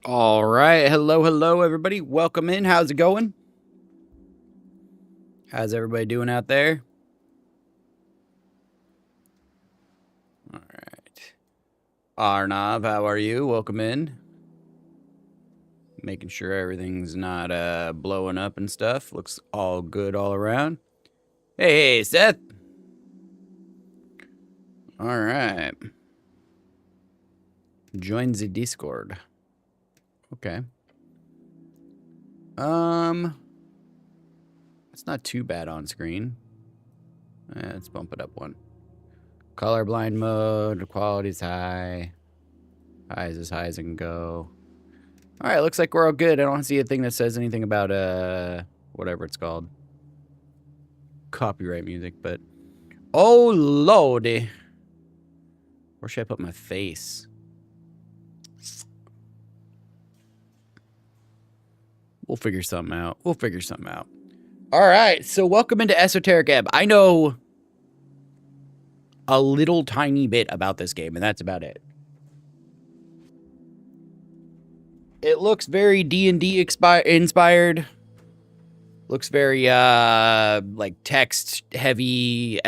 All right. Hello, everybody. Welcome in. How's it going? How's everybody doing out there? All right. Arnav, how are you? Welcome in. Making sure everything's not blowing up and stuff. Looks all good all around. Hey, Seth. All right. Join the Discord. Okay. It's not too bad on screen. Let's bump it up one. Colorblind mode, quality's high. High is as high as it can go. All right, looks like we're all good. I don't see a thing that says anything about whatever it's called. Copyright music, but oh lordy. Where should I put my face? We'll figure something out. All right, so welcome into Esoteric Ebb. I know a little tiny bit about this game, and that's about it. It looks very D&D inspired. Looks very like text heavy,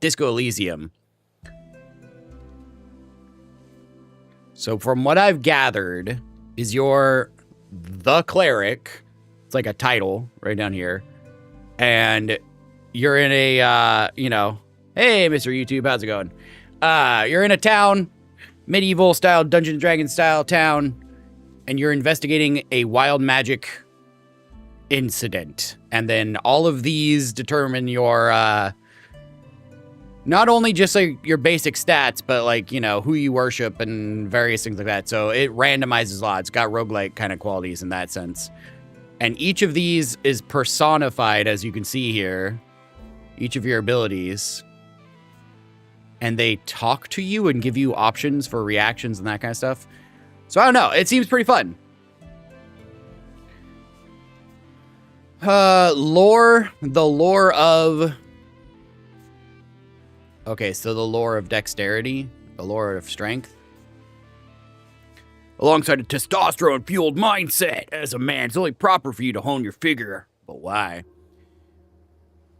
Disco Elysium. So from what I've gathered, is you're the cleric. It's like a title right down here. And you're in a, hey, Mr. YouTube, how's it going? You're in a town, medieval style, Dungeons & Dragons style town, and you're investigating a wild magic incident. And then all of these determine your, not only just like your basic stats, but like, who you worship and various things like that. So it randomizes a lot. It's got roguelike kind of qualities in that sense. And each of these is personified, as you can see here, each of your abilities. And they talk to you and give you options for reactions and that kind of stuff. So I don't know. It seems pretty fun. Lore. The lore of... Okay, so the lore of dexterity, the lore of strength. Alongside a testosterone-fueled mindset, as a man, it's only proper for you to hone your figure. But why?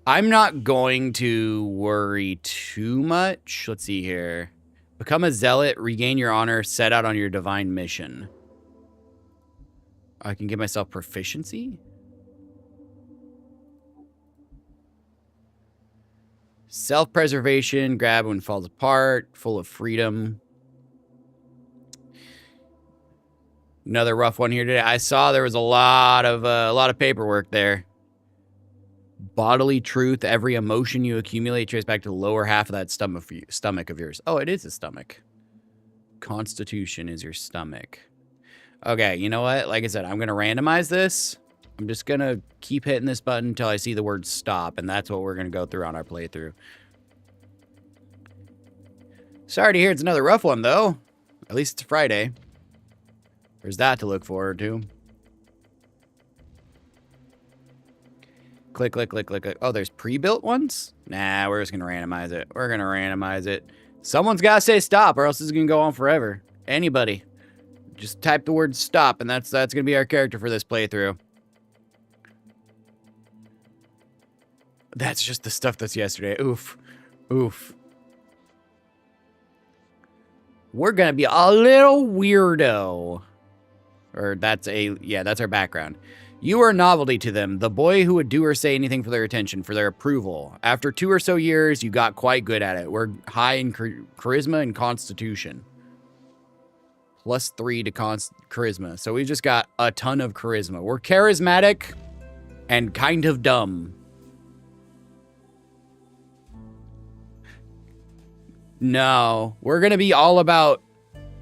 I'm not going to worry too much. Let's see here. Become a zealot, regain your honor, set out on your divine mission. I can give myself proficiency? Self-preservation, grab when it falls apart, full of freedom. Another rough one here today. I saw there was a lot of paperwork there. Bodily truth, every emotion you accumulate traces back to the lower half of that stomach of yours. Oh, it is a stomach. Constitution is your stomach. Okay, you know what? Like I said, I'm going to randomize this. I'm just going to keep hitting this button until I see the word stop, and that's what we're going to go through on our playthrough. Sorry to hear it's another rough one, though. At least it's Friday. There's that to look forward to. Click, click, click, click, click. Oh, there's pre-built ones? Nah, we're just going to randomize it. Someone's got to say stop, or else this is going to go on forever. Anybody. Just type the word stop, and that's going to be our character for this playthrough. That's just the stuff that's yesterday. Oof. We're going to be a little weirdo. Or that's our background. You are a novelty to them, the boy who would do or say anything for their attention, for their approval. After 2 or so years, you got quite good at it. We're high in charisma and constitution. +3 to charisma. So we just got a ton of charisma. We're charismatic and kind of dumb. No, we're going to be all about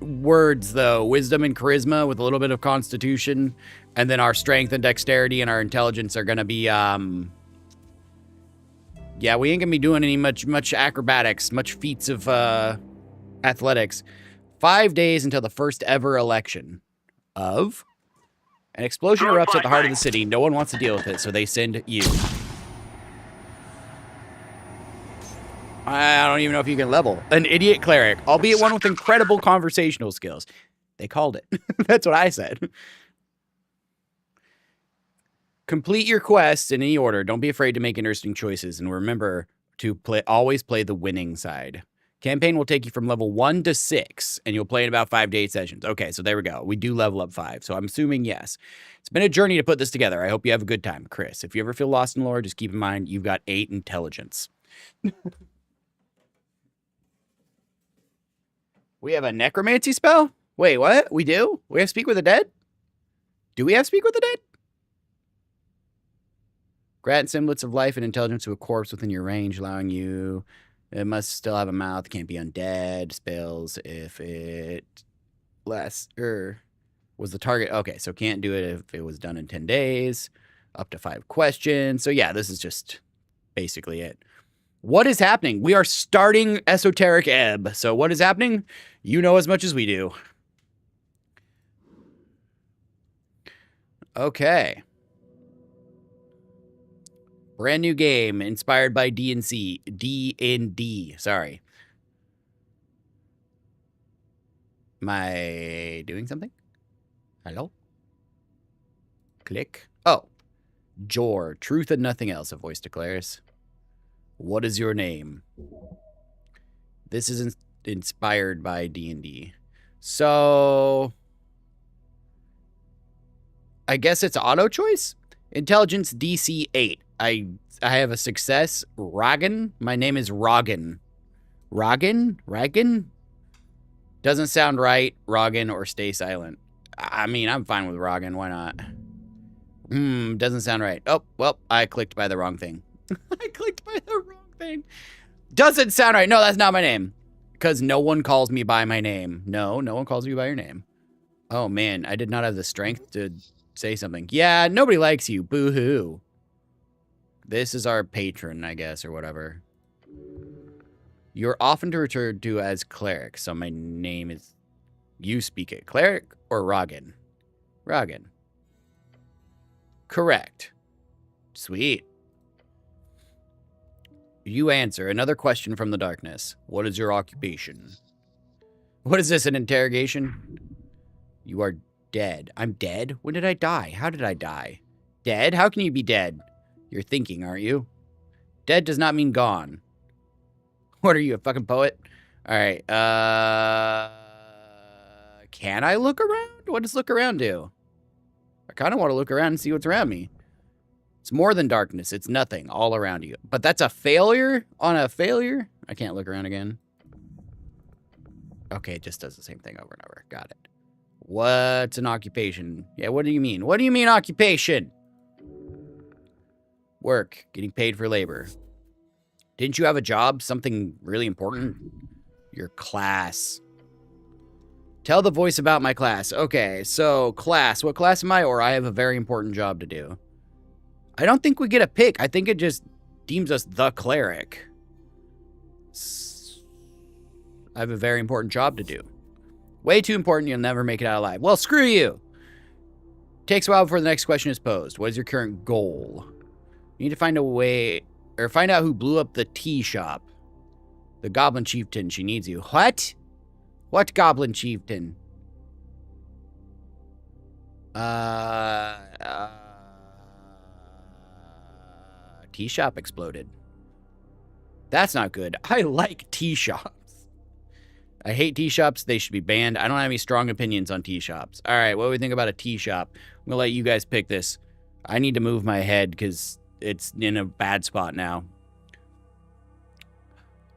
words, though. Wisdom and charisma with a little bit of constitution. And then our strength and dexterity and our intelligence are going to be, yeah, we ain't going to be doing any much acrobatics, much feats of athletics. 5 days until the first ever election of... An explosion erupts at the heart of the city. No one wants to deal with it, so they send you. I don't even know if you can level. An idiot cleric, albeit one with incredible conversational skills. They called it. That's what I said. Complete your quests in any order. Don't be afraid to make interesting choices. And remember to always play the winning side. Campaign will take you from level 1 to 6, and you'll play in about 5 to 8 sessions. Okay, so there we go. We do level up 5, so I'm assuming yes. It's been a journey to put this together. I hope you have a good time, Chris. If you ever feel lost in lore, just keep in mind you've got 8 intelligence. We have a necromancy spell? Wait, what? We do? We have Speak with the Dead? Do we have Speak with the Dead? Grant semblance of life and intelligence to a corpse within your range, allowing you... It must still have a mouth, can't be undead. Spells if it was the target. Okay, so can't do it if it was done in 10 days. Up to 5 questions. So yeah, this is just basically it. What is happening? We are starting Esoteric Ebb. So what is happening? You know as much as we do. Okay. Brand new game inspired by D&D. Sorry. Am I doing something? Hello? Click. Oh. Jor. Truth and nothing else, a voice declares. What is your name? This is inspired by D&D. So... I guess it's auto choice? Intelligence DC 8. I have a success. Roggen? My name is Roggen. Roggen? Doesn't sound right. Roggen or stay silent. I mean, I'm fine with Roggen. Why not? Doesn't sound right. Oh, well, I clicked by the wrong thing. I clicked by the wrong thing. Doesn't sound right. No, that's not my name. Because no one calls me by my name. No one calls me by your name. Oh, man. I did not have the strength to say something. Yeah, nobody likes you. Boo-hoo. This is our patron, I guess, or whatever. You're often referred to as cleric, so my name is... You speak it. Cleric or Roggen? Roggen. Correct. Sweet. You answer. Another question from the darkness. What is your occupation? What is this, an interrogation? You are dead. I'm dead? When did I die? How did I die? Dead? How can you be dead? You're thinking, aren't you? Dead does not mean gone. What are you, a fucking poet? All right. Can I look around? What does look around do? I kind of want to look around and see what's around me. It's more than darkness. It's nothing all around you. But that's a failure on a failure? I can't look around again. Okay, it just does the same thing over and over. Got it. What's an occupation? Yeah, what do you mean? What do you mean occupation? Work. Getting paid for labor. Didn't you have a job? Something really important? Your class. Tell the voice about my class. Okay, so class. What class am I? Or I have a very important job to do. I don't think we get a pick. I think it just deems us the cleric. I have a very important job to do. Way too important, you'll never make it out alive. Well, screw you. Takes a while before the next question is posed. What is your current goal? You need to find a way, or find out who blew up the tea shop. The Goblin Chieftain, she needs you. What? What Goblin Chieftain? Tea shop exploded. That's not good. I like tea shops. I hate tea shops. They should be banned. I don't have any strong opinions on tea shops. All right, what do we think about a tea shop? I'm going to let you guys pick this. I need to move my head because it's in a bad spot now.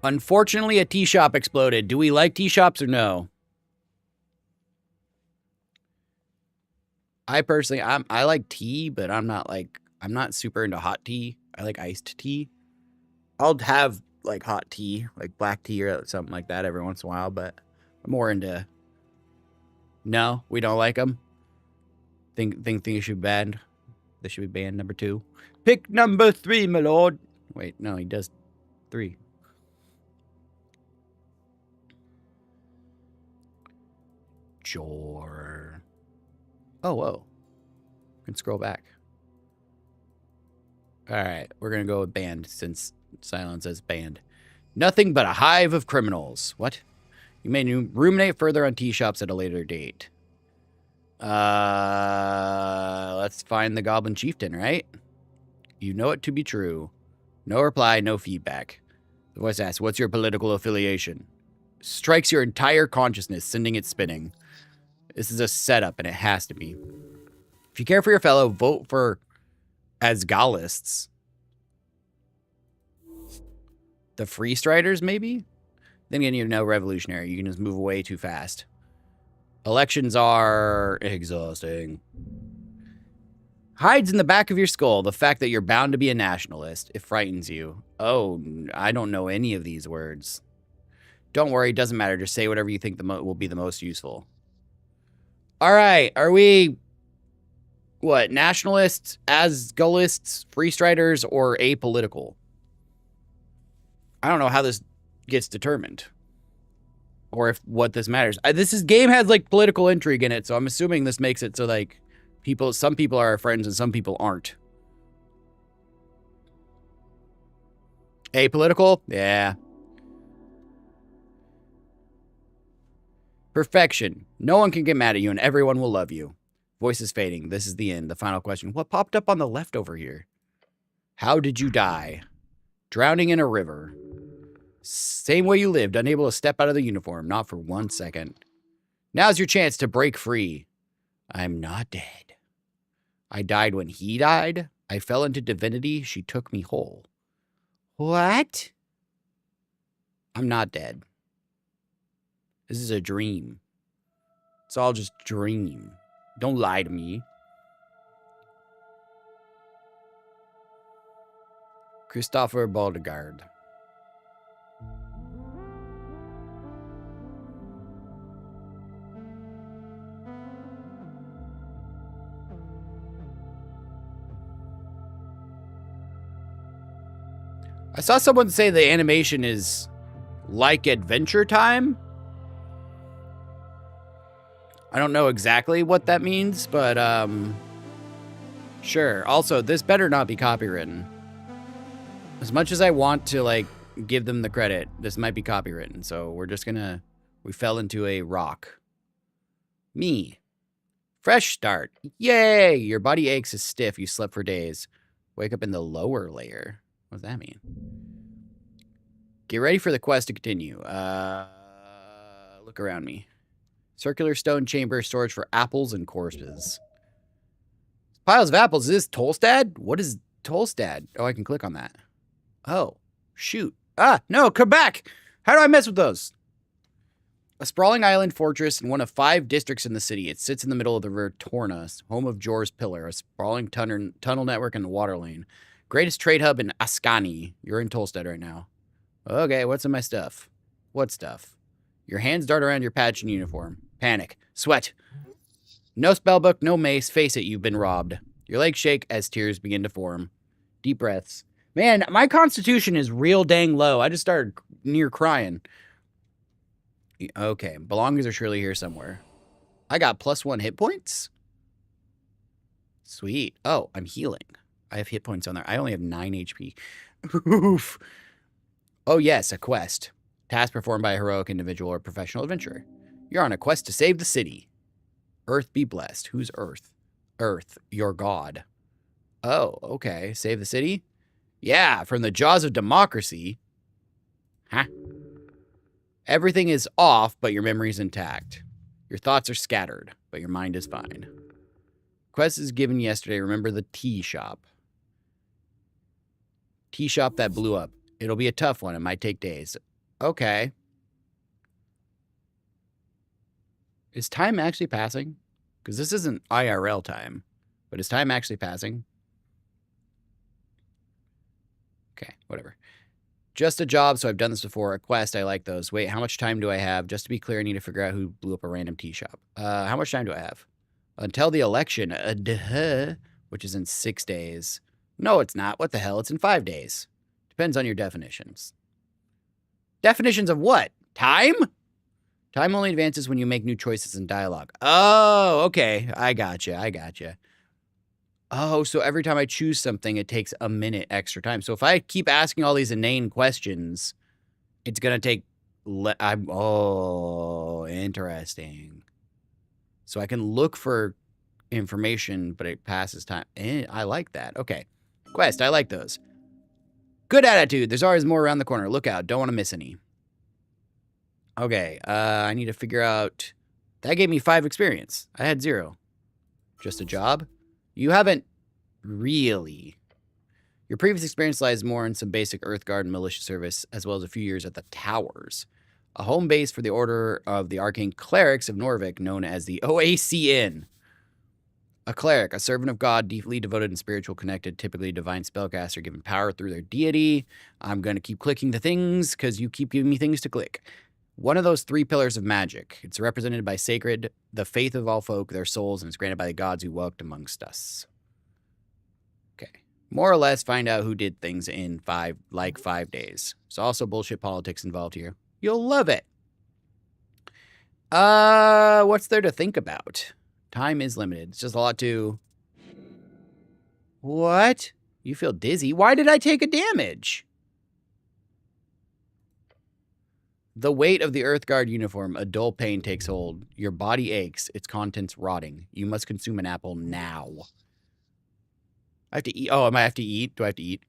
Unfortunately, a tea shop exploded. Do we like tea shops or no? I personally, I like tea, but I'm not super into hot tea. I like iced tea. I'll have like hot tea, like black tea or something like that every once in a while, but I'm more into... No, we don't like them. Think they should be banned. They should be banned. Number 2. Pick number 3, my lord. Wait, no, he does 3. Jor. Oh, whoa. Can scroll back. All right, we're gonna go with banned since silence says banned. Nothing but a hive of criminals. What? You may ruminate further on tea shops at a later date. Let's find the Goblin Chieftain, right? You know it to be true. No reply, no feedback. The voice asks, what's your political affiliation? Strikes your entire consciousness, sending it spinning. This is a setup, and it has to be. If you care for your fellow, vote for Asgalists. The Free Striders, maybe? Then again, you're no revolutionary. You can just move away too fast. Elections are exhausting. Hides in the back of your skull the fact that you're bound to be a nationalist. It frightens you. Oh, I don't know any of these words. Don't worry, it doesn't matter. Just say whatever you think will be the most useful. All right, are we... what, nationalists, Asgalists, Free Striders, or apolitical? I don't know how this gets determined. Or if what this matters. This game has, like, political intrigue in it, so I'm assuming this makes it so, like, some people are our friends and some people aren't. Apolitical? Yeah. Perfection. No one can get mad at you and everyone will love you. Voice is fading. This is the end. The final question. What popped up on the left over here? How did you die? Drowning in a river. Same way you lived, unable to step out of the uniform, not for 1 second. Now's your chance to break free. I'm not dead. I died when he died. I fell into divinity. She took me whole. What? I'm not dead. This is a dream. It's all just dream. Don't lie to me. Christopher Baldegard. I saw someone say the animation is like Adventure Time. I don't know exactly what that means, but sure. Also, this better not be copywritten. As much as I want to, like, give them the credit, this might be copywritten, so we're just gonna... we fell into a rock. Me. Fresh start. Yay! Your body aches is stiff. You slept for days. Wake up in the lower layer. What does that mean? Get ready for the quest to continue. Look around me. Circular stone chamber, storage for apples and corpses. Piles of apples. Is this Tolstad? What is Tolstad? Oh, I can click on that. Oh, shoot. Ah, no, come back. How do I mess with those? A sprawling island fortress in one of 5 districts in the city. It sits in the middle of the river Torna, home of Jor's Pillar, a sprawling tunnel network and water lane. Greatest trade hub in Ascani. You're in Tolstad right now. Okay, what's in my stuff? What stuff? Your hands dart around your patch and uniform. Panic. Sweat. No spellbook, no mace. Face it, you've been robbed. Your legs shake as tears begin to form. Deep breaths. Man, my constitution is real dang low. I just started near crying. Okay, belongings are surely here somewhere. I got +1 hit points? Sweet. Oh, I'm healing. I have hit points on there. I only have 9 HP. Oof. Oh, yes, a quest. Task performed by a heroic individual or professional adventurer. You're on a quest to save the city. Earth be blessed. Who's Earth? Earth, your god. Oh, okay. Save the city? Yeah, from the jaws of democracy. Huh? Everything is off, but your memory's intact. Your thoughts are scattered, but your mind is fine. Quest is given yesterday. Remember the tea shop. Tea shop that blew up. It'll be a tough one. It might take days. Okay. Is time actually passing? Because this isn't IRL time. But is time actually passing? Okay, whatever. Just a job, so I've done this before. A quest, I like those. Wait, how much time do I have? Just to be clear, I need to figure out who blew up a random tea shop. How much time do I have? Until the election. Which is in 6 days. No, it's not. What the hell? It's in 5 days. Depends on your definitions. Definitions of what? Time? Time only advances when you make new choices in dialogue. Oh, okay. I gotcha. Oh, so every time I choose something, it takes a minute extra time. So if I keep asking all these inane questions, it's going to take Oh, interesting. So I can look for information, but it passes time. I like that. Okay. Quest, I like those. Good attitude. There's always more around the corner. Look out. Don't want to miss any. Okay. I need to figure out... That gave me 5 experience. I had 0. Just a job? You haven't really... Your previous experience lies more in some basic Earth Guard and militia service, as well as a few years at the Towers. A home base for the Order of the Arcane Clerics of Norvik, known as the OACN. A cleric, a servant of God, deeply devoted and spiritual connected, typically a divine spellcaster given power through their deity. I'm going to keep clicking the things because you keep giving me things to click. One of those 3 pillars of magic. It's represented by sacred, the faith of all folk, their souls, and it's granted by the gods who walked amongst us. Okay. More or less find out who did things in 5 days. There's also bullshit politics involved here. You'll love it. What's there to think about? Time is limited. It's just a lot to... What? You feel dizzy? Why did I take a damage? The weight of the Earthguard uniform, a dull pain takes hold. Your body aches, its contents rotting. You must consume an apple now. I have to eat. Oh, I might have to eat. Do I have to eat?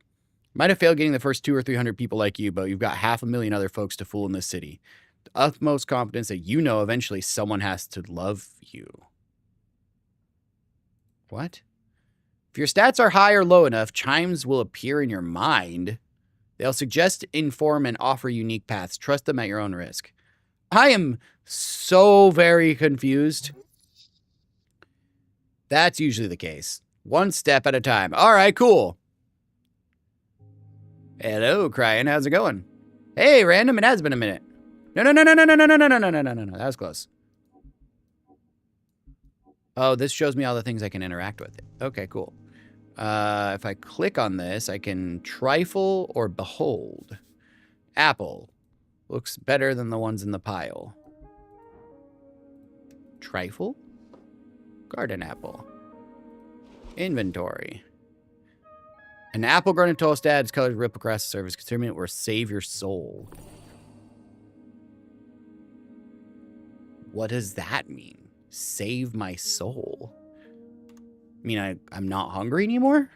Might have failed getting the first 200 or 300 people like you, but you've got 500,000 other folks to fool in this city. The utmost confidence that you know eventually someone has to love you. What? If your stats are high or low enough, chimes will appear in your mind. They'll suggest, inform, and offer unique paths. Trust them at your own risk. I am so very confused. That's usually the case. One step at a time. All right, cool. Hello, Cryan. How's it going? Hey, random. It has been a minute. No. That was close. Oh, this shows me all the things I can interact with. Okay, cool. If I click on this, I can trifle or behold. Apple. Looks better than the ones in the pile. Trifle? Garden apple. Inventory. An apple grown in Tolstad is colored rip across the surface. Consume it or save your soul. What does that mean? Save my soul. I mean, I'm not hungry anymore?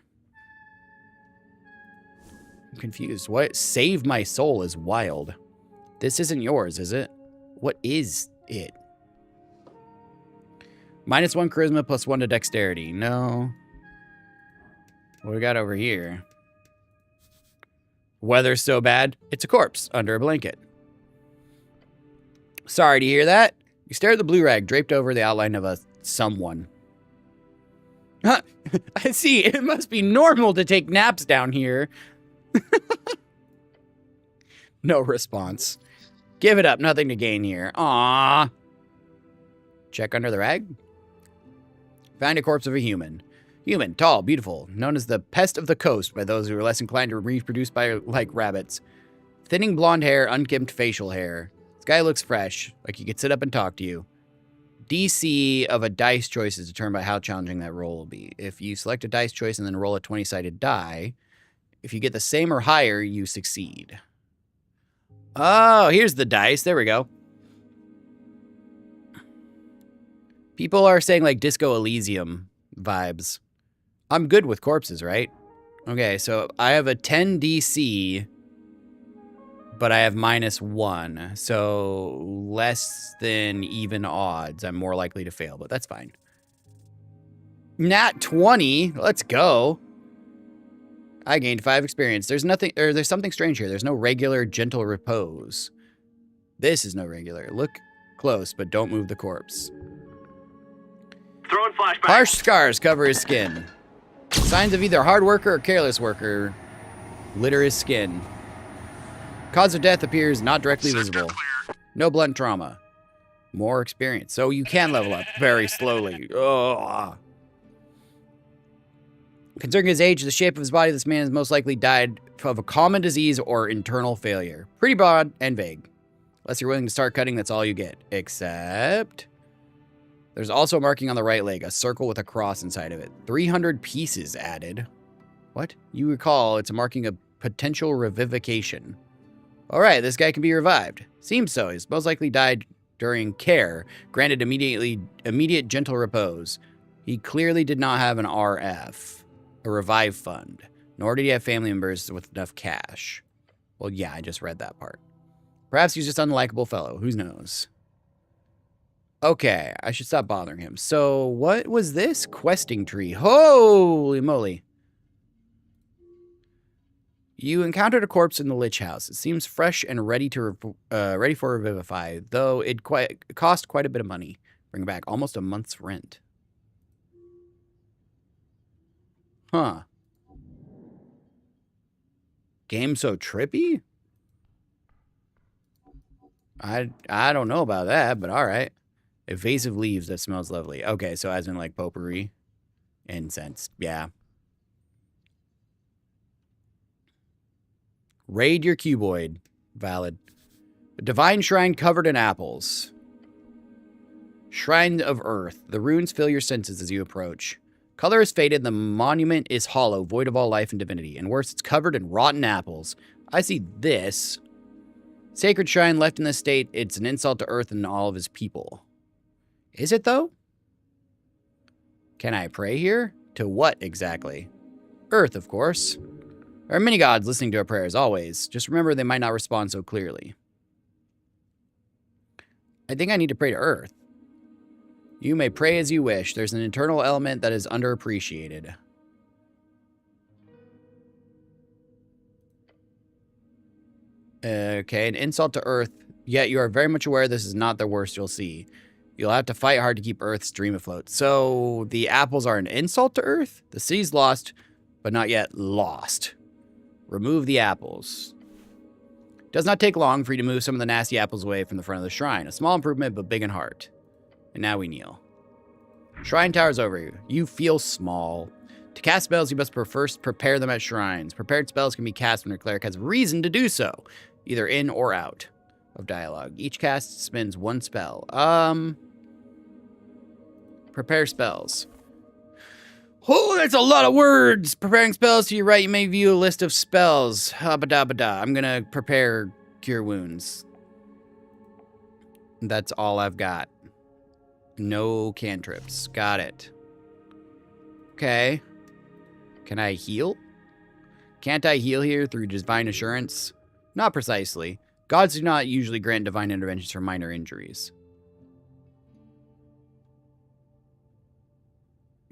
I'm confused. What? Save my soul is wild. This isn't yours, is it? What is it? -1 charisma, +1 to dexterity. No. What do we got over here? Weather's so bad, it's a corpse under a blanket. Sorry to hear that. You stare at the blue rag draped over the outline of a someone. Huh. I see. It must be normal to take naps down here. No response. Give it up. Nothing to gain here. Aww. Check under the rag. Find a corpse of a human. Human, tall, beautiful, known as the pest of the coast by those who are less inclined to reproduce like rabbits. Thinning blonde hair, unkempt facial hair. This guy looks fresh, like he could sit up and talk to you. DC of a dice choice is determined by how challenging that roll will be. If you select a dice choice and then roll a 20-sided die, if you get the same or higher, you succeed. Oh, here's the dice. There we go. People are saying like Disco Elysium vibes. I'm good with corpses, right? Okay, so I have a 10 DC, but I have -1. So less than even odds. I'm more likely to fail, but that's fine. Nat 20. Let's go. I gained 5 experience. There's something strange here. There's no regular gentle repose. This is no regular. Look close, but don't move the corpse. Throwing flashback. Harsh scars cover his skin. Signs of either hard worker or careless worker litter his skin. Cause of death appears not directly visible. No blunt trauma. More experience. So you can level up very slowly. Ugh. Considering his age, the shape of his body, this man has most likely died of a common disease or internal failure. Pretty broad and vague. Unless you're willing to start cutting, that's all you get. Except... there's also a marking on the right leg, a circle with a cross inside of it. 300 pieces added. What? You recall, it's a marking of potential revivification. All right, this guy can be revived. Seems so. He's most likely died during care, granted immediate gentle repose. He clearly did not have an RF, a revive fund, nor did he have family members with enough cash. Well, yeah, I just read that part. Perhaps he's just an unlikable fellow. Who knows? Okay, I should stop bothering him. So, what was this? Questing tree. Holy moly. You encountered a corpse in the Lich House. It seems fresh and ready for revivify, though it cost quite a bit of money. Bring back almost a month's rent. Huh. Game so trippy? I don't know about that, but all right. Evasive leaves that smells lovely. Okay, so as in like potpourri, incense. Yeah. Raid your cuboid. Valid. A divine shrine covered in apples. Shrine of Earth. The runes fill your senses as you approach. Color is faded. The monument is hollow, void of all life and divinity. And worse, it's covered in rotten apples. I see this. Sacred shrine left in this state. It's an insult to Earth and all of his people. Is it, though? Can I pray here? To what, exactly? Earth, of course. There are many gods listening to our prayers, always. Just remember they might not respond so clearly. I think I need to pray to Earth. You may pray as you wish. There's an internal element that is underappreciated. Okay, an insult to Earth. Yet you are very much aware this is not the worst you'll see. You'll have to fight hard to keep Earth's dream afloat. So, the apples are an insult to Earth? The city's lost, but not yet lost. Remove the apples. Does not take long for you to move some of the nasty apples away from the front of the shrine. A small improvement, but big in heart. And now we kneel. Shrine towers over you. You feel small. To cast spells, you must first prepare them at shrines. Prepared spells can be cast when your cleric has reason to do so, either in or out of dialogue. Each cast spends one spell. Prepare spells. Oh, that's a lot of words. Preparing spells to your right, you may view a list of spells. Habada-bada. I'm gonna prepare cure wounds. That's all I've got. No cantrips. Got it. Okay. Can I heal? Can't I heal here through divine assurance? Not precisely. Gods do not usually grant divine interventions for minor injuries.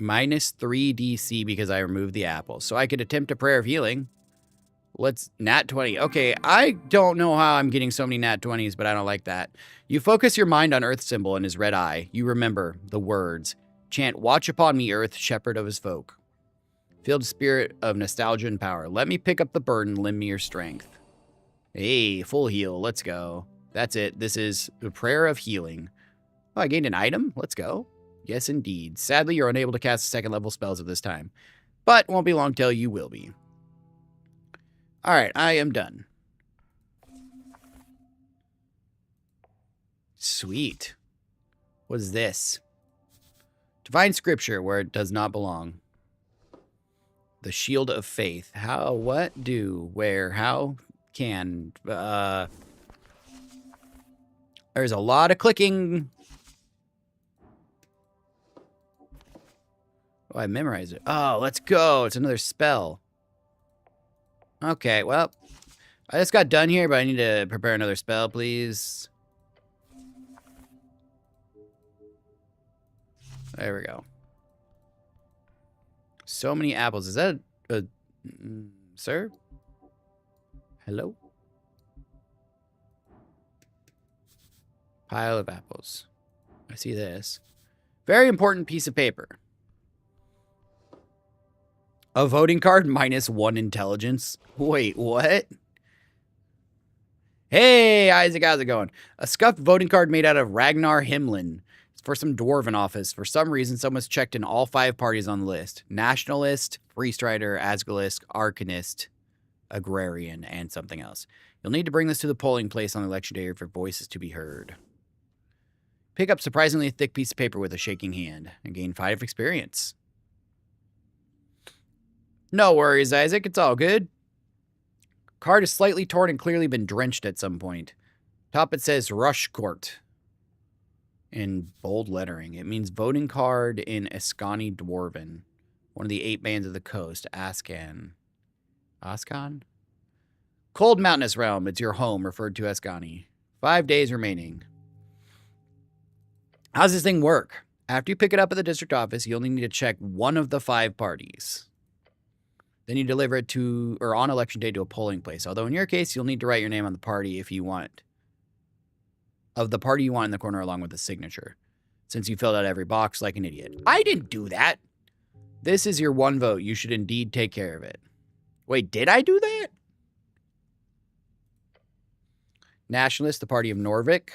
-3 DC because I removed the apple. So I could attempt a prayer of healing. Let's nat 20. Okay, I don't know how I'm getting so many nat 20s, but I don't like that. You focus your mind on Earth's symbol in his red eye. You remember the words. Chant, watch upon me, Earth, shepherd of his folk. Feel the spirit of nostalgia and power. Let me pick up the burden, lend me your strength. Hey, full heal. Let's go. That's it. This is the prayer of healing. Oh, I gained an item. Let's go. Yes, indeed. Sadly, you're unable to cast second level spells at this time, but won't be long till you will be. All right, I am done. Sweet. What is this? Divine scripture where it does not belong. The shield of faith. How, what, do, where, how, can. There's a lot of clicking. Oh, I memorized it. Oh, let's go. It's another spell. Okay, well, I just got done here, but I need to prepare another spell, please. There we go. So many apples. Is that a sir? Hello? Pile of apples. I see this. Very important piece of paper. A voting card -1 intelligence. Wait, what? Hey, Isaac, how's it going? A scuffed voting card made out of Ragnar Himlin. It's for some dwarven office. For some reason, someone's checked in all 5 parties on the list. Nationalist, Freestrider, Asgalist, Arcanist, Agrarian, and something else. You'll need to bring this to the polling place on election day for voices to be heard. Pick up surprisingly thick piece of paper with a shaking hand and gain 5 experience. No worries, Isaac. It's all good. Card is slightly torn and clearly been drenched at some point. Top it says Rush Court in bold lettering. It means voting card in Ascani Dwarven, one of the 8 bands of the coast. Ascan. Cold mountainous realm. It's your home, referred to as Ascani. 5 days remaining. How's this thing work? After you pick it up at the district office, you only need to check one of the 5 parties. Then you deliver it to, or on election day, to a polling place. Although in your case, you'll need to write your name on the party if you want. Of the party you want in the corner along with the signature. Since you filled out every box like an idiot. I didn't do that. This is your 1 vote. You should indeed take care of it. Wait, did I do that? Nationalists, the party of Norvik.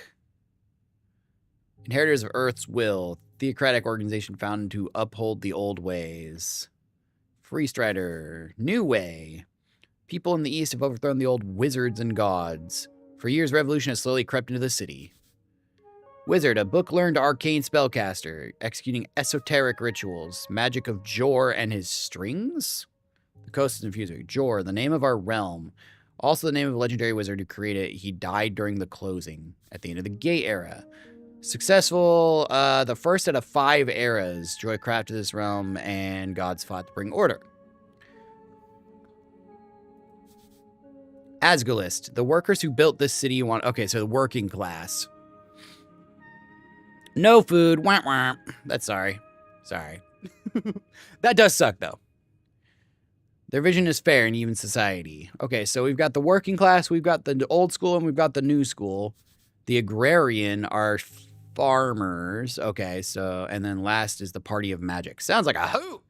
Inheritors of Earth's Will. Theocratic organization founded to uphold the old ways. Free Strider. New Way. People in the East have overthrown the old wizards and gods. For years, revolution has slowly crept into the city. Wizard, a book-learned arcane spellcaster, executing esoteric rituals. Magic of Jor and his strings? The Coast is Infuser. Jor, the name of our realm. Also the name of a legendary wizard who created it. He died during the closing at the end of the Gate era. Successful, the first out of 5 eras. Joy crafted this realm, and gods fought to bring order. Asgalist, the workers who built this city want... Okay, so the working class. No food. Wah, wah. That's sorry. Sorry. That does suck, though. Their vision is fair in even society. Okay, so we've got the working class, we've got the old school, and we've got the new school. The agrarian are farmers. Okay, so... And then last is the party of magic. Sounds like a hoot!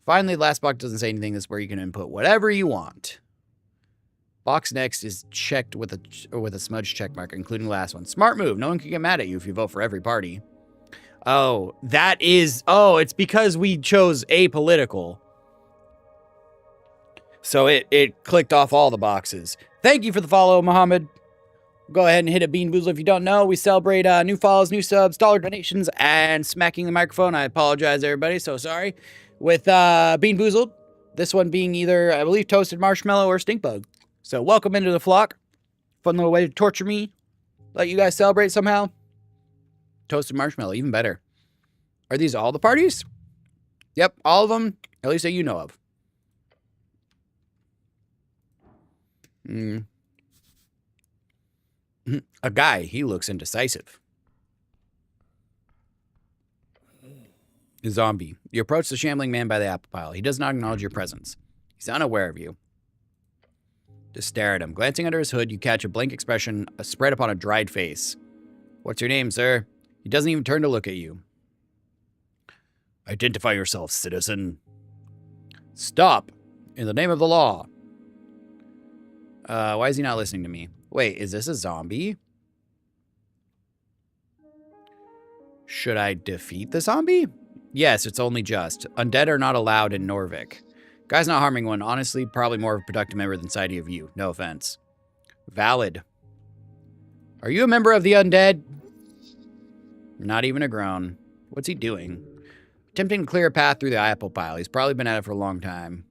Finally, the last box doesn't say anything. This is where you can input whatever you want. Box next is checked with a smudge check mark, including the last one. Smart move. No one can get mad at you if you vote for every party. Oh, that is... Oh, it's because we chose apolitical. So it clicked off all the boxes. Thank you for the follow, Mohammed. Go ahead and hit a Bean Boozle if you don't know. We celebrate new follows, new subs, dollar donations, and smacking the microphone. I apologize, everybody. So sorry. With Bean Boozled. This one being either, I believe, toasted marshmallow or stink bug. So welcome into the flock. Fun little way to torture me. Let you guys celebrate somehow. Toasted marshmallow, even better. Are these all the parties? Yep, all of them. At least that you know of. A guy, he looks indecisive. A zombie. You approach the shambling man by the apple pile. He does not acknowledge your presence. He's unaware of you. Just stare at him. Glancing under his hood, you catch a blank expression spread upon a dried face. What's your name, sir? He doesn't even turn to look at you. Identify yourself, citizen. Stop. In the name of the law. Why is he not listening to me? Wait, is this a zombie? Should I defeat the zombie? Yes, it's only just. Undead are not allowed in Norvik. Guy's not harming one. Honestly, probably more of a productive member than sighty of you. No offense. Valid. Are you a member of the undead? Not even a groan. What's he doing? Attempting to clear a path through the apple pile. He's probably been at it for a long time.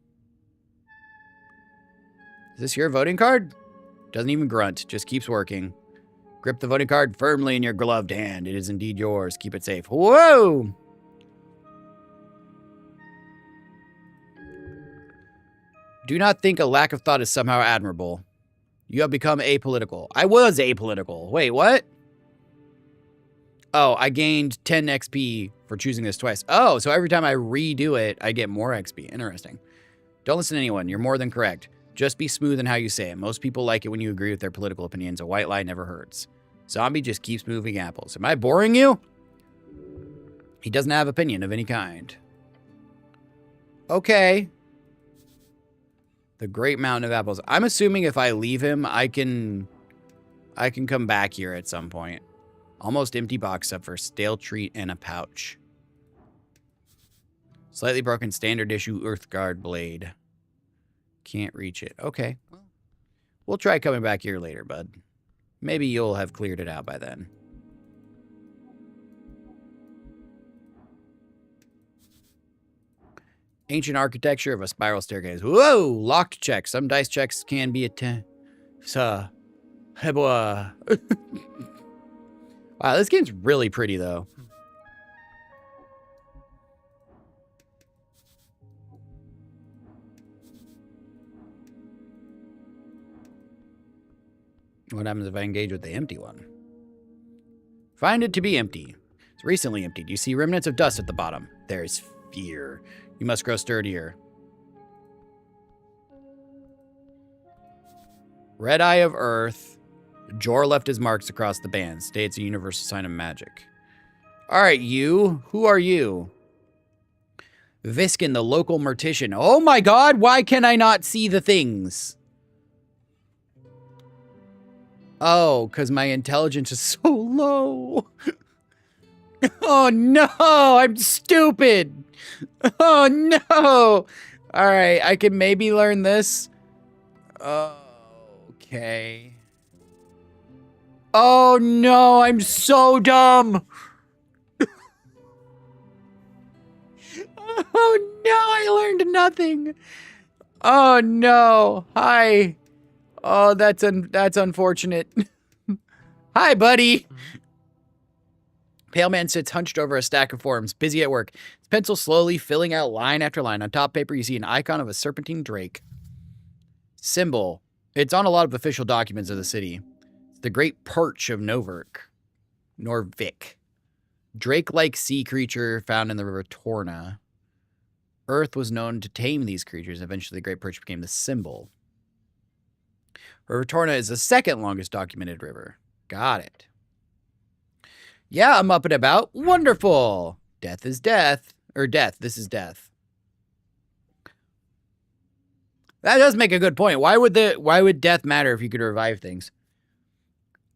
Is this your voting card? Doesn't even grunt. Just keeps working. Grip the voting card firmly in your gloved hand. It is indeed yours. Keep it safe. Whoa! Do not think a lack of thought is somehow admirable. You have become apolitical. I was apolitical. Wait, what? Oh, I gained 10 XP for choosing this twice. Oh, so every time I redo it, I get more XP. Interesting. Don't listen to anyone. You're more than correct. Just be smooth in how you say it. Most people like it when you agree with their political opinions. A white lie never hurts. Zombie just keeps moving apples. Am I boring you? He doesn't have opinion of any kind. Okay. The Great Mountain of Apples. I'm assuming if I leave him, I can come back here at some point. Almost empty box except for stale treat and a pouch. Slightly broken standard issue Earthguard blade. Can't reach it. Okay. We'll try coming back here later, bud. Maybe you'll have cleared it out by then. Ancient architecture of a spiral staircase. Whoa! Locked check. Some dice checks can be wow, this game's really pretty, though. What happens if I engage with the empty one? Find it to be empty. It's recently emptied. You see remnants of dust at the bottom. There's fear. You must grow sturdier. Red Eye of Earth. Jor left his marks across the band. States a universal sign of magic. All right, you. Who are you? Viskin, the local mortician. Oh my god, why can I not see the things? Oh, because my intelligence is so low. Oh no, I'm stupid. Oh no. All right, I can maybe learn this. Okay. Oh no, I'm so dumb. Oh no, I learned nothing. Oh no. Hi. Oh, that's unfortunate. Hi, buddy. Pale man sits hunched over a stack of forms, busy at work. His pencil slowly filling out line after line. On top paper, you see an icon of a serpentine drake. Symbol. It's on a lot of official documents of the city. It's the Great Perch of Norvik. Drake-like sea creature found in the river Torna. Earth was known to tame these creatures. Eventually, the Great Perch became the symbol. River Torna is the second longest documented river. Got it. Yeah, I'm up and about. Wonderful. Death is death. Or death. This is death. That does make a good point. Why would death matter if you could revive things?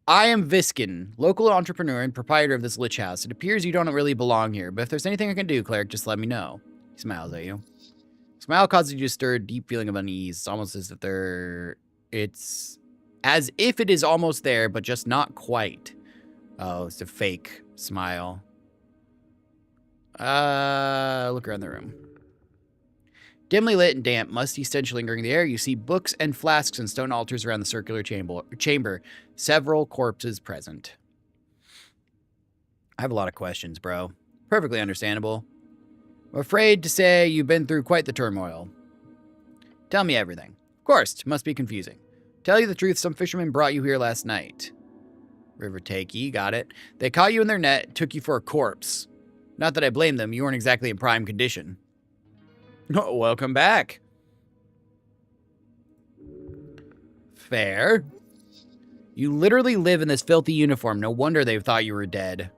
I am Viskin, local entrepreneur and proprietor of this lich house. It appears you don't really belong here, but if there's anything I can do, cleric, just let me know. He smiles at you. Smile causes you to stir a deep feeling of unease. It's almost as if it's as if it is almost there, but just not quite. Oh, it's a fake smile. Look around the room. Dimly lit and damp, musty stench lingering in the air, you see books and flasks and stone altars around the circular chamber. Several corpses present. I have a lot of questions, bro. Perfectly understandable. I'm afraid to say you've been through quite the turmoil. Tell me everything. Of course, it must be confusing. Tell you the truth, some fishermen brought you here last night. River Takey, got it. They caught you in their net, took you for a corpse. Not that I blame them, you weren't exactly in prime condition. Oh, welcome back. Fair. You literally live in this filthy uniform. No wonder they thought you were dead.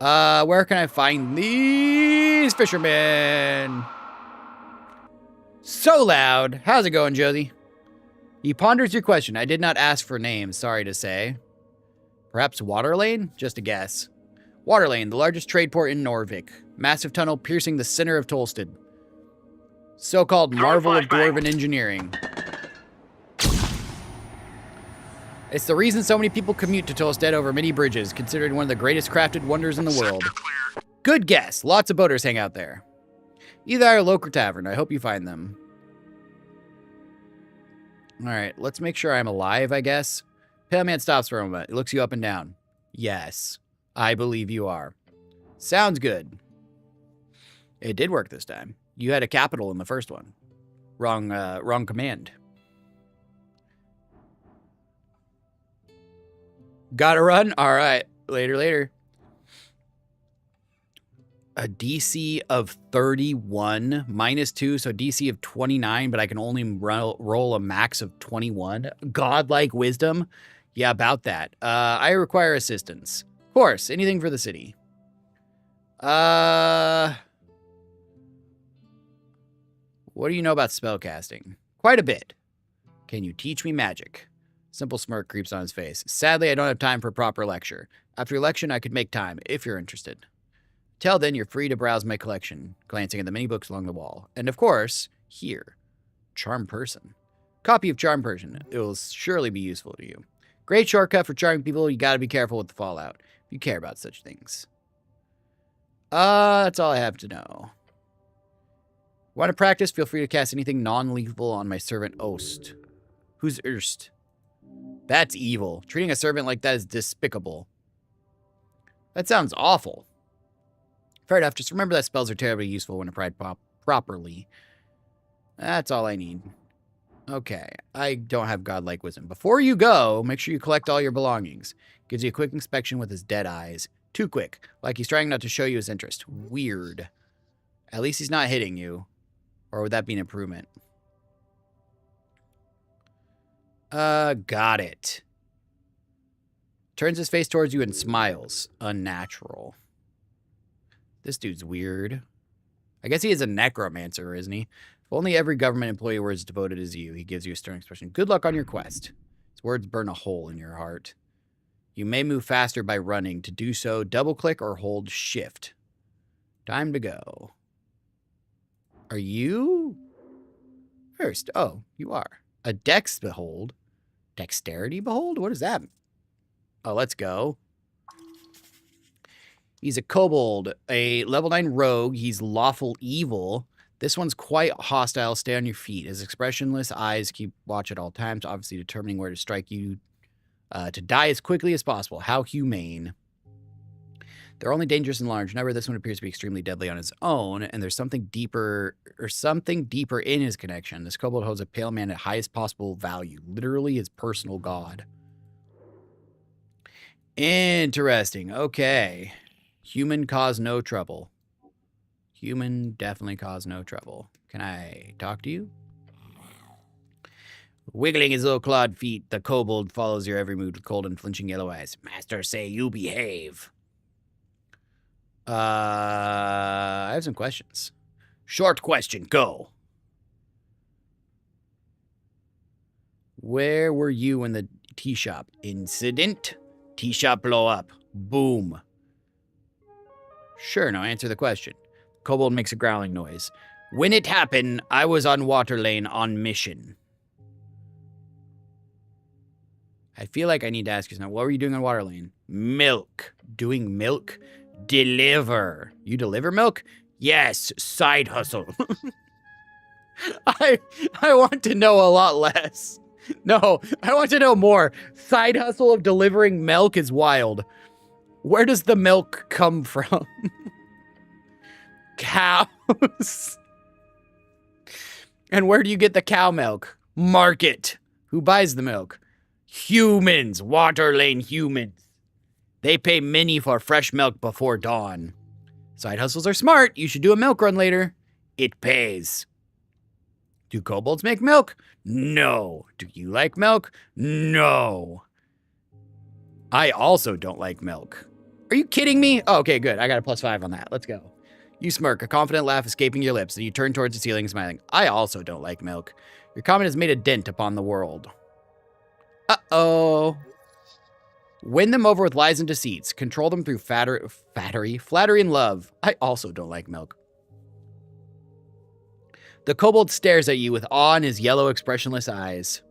Where can I find these fishermen? So loud. How's it going, Josie? He ponders your question. I did not ask for names, sorry to say. Perhaps Waterlane? Just a guess. Waterlane, the largest trade port in Norvik. Massive tunnel piercing the center of Tolsted. So-called marvel of dwarven engineering. It's the reason so many people commute to Tolsted over many bridges, considered one of the greatest crafted wonders in the world. Good guess. Lots of boaters hang out there. Either at a local tavern. I hope you find them. Alright, let's make sure I'm alive, I guess. Pale man stops for a moment. He looks you up and down. Yes, I believe you are. Sounds good. It did work this time. You had a capital in the first one. Wrong command. Gotta run? Alright, later. A DC of 31, -2, so DC of 29, but I can only roll a max of 21. Godlike wisdom? Yeah, about that. I require assistance. Of course, anything for the city. What do you know about spellcasting? Quite a bit. Can you teach me magic? Simple smirk creeps on his face. Sadly, I don't have time for a proper lecture. After election, I could make time, if you're interested. Till then, you're free to browse my collection, glancing at the many books along the wall. And of course, here, Charm Person. Copy of Charm Person. It will surely be useful to you. Great shortcut for charming people. You gotta be careful with the fallout, if you care about such things. That's all I have to know. Want to practice? Feel free to cast anything non-lethal on my servant Ost. Who's Erst? That's evil. Treating a servant like that is despicable. That sounds awful. Fair enough. Just remember that spells are terribly useful when applied properly. That's all I need. Okay. I don't have godlike wisdom. Before you go, make sure you collect all your belongings. Gives you a quick inspection with his dead eyes. Too quick. Like he's trying not to show you his interest. Weird. At least he's not hitting you. Or would that be an improvement? Got it. Turns his face towards you and smiles. Unnatural. This dude's weird. I guess he is a necromancer, isn't he? If only every government employee were as devoted as you. He gives you a stern expression. Good luck on your quest. His words burn a hole in your heart. You may move faster by running. To do so, double-click or hold shift. Time to go. Are you? First. Oh, you are. A dex behold. Dexterity behold? What is that? Oh, let's go. He's a kobold, a level 9 rogue. He's lawful evil. This one's quite hostile. Stay on your feet. His expressionless eyes keep watch at all times, obviously determining where to strike you to die as quickly as possible. How humane. They're only dangerous in large number. This one appears to be extremely deadly on its own, and there's something deeper in his connection. This kobold holds a pale man at highest possible value, literally his personal god. Interesting. Okay. Human cause no trouble. Human definitely cause no trouble. Can I talk to you? Wiggling his little clawed feet, the kobold follows your every move with cold and flinching yellow eyes. Master say you behave. I have some questions. Short question, go. Where were you in the tea shop? Incident? Tea shop blow up. Boom. Sure, now answer the question. Kobold makes a growling noise. When it happened, I was on Water Lane on mission. I feel like I need to ask you now. What were you doing on Water Lane? Milk. Doing milk? Deliver. You deliver milk? Yes, side hustle. I want to know a lot less. No, I want to know more. Side hustle of delivering milk is wild. Where does the milk come from? Cows. And where do you get the cow milk? Market. Who buys the milk? Humans. Water Lane humans. They pay many for fresh milk before dawn. Side hustles are smart. You should do a milk run later. It pays. Do kobolds make milk? No. Do you like milk? No. I also don't like milk. Are you kidding me? Oh, okay, good. I got a +5 on that. Let's go. You smirk, a confident laugh escaping your lips, and you turn towards the ceiling smiling. I also don't like milk. Your comment has made a dent upon the world. Uh-oh. Win them over with lies and deceits. Control them through flattery, and love. I also don't like milk. The kobold stares at you with awe in his yellow, expressionless eyes.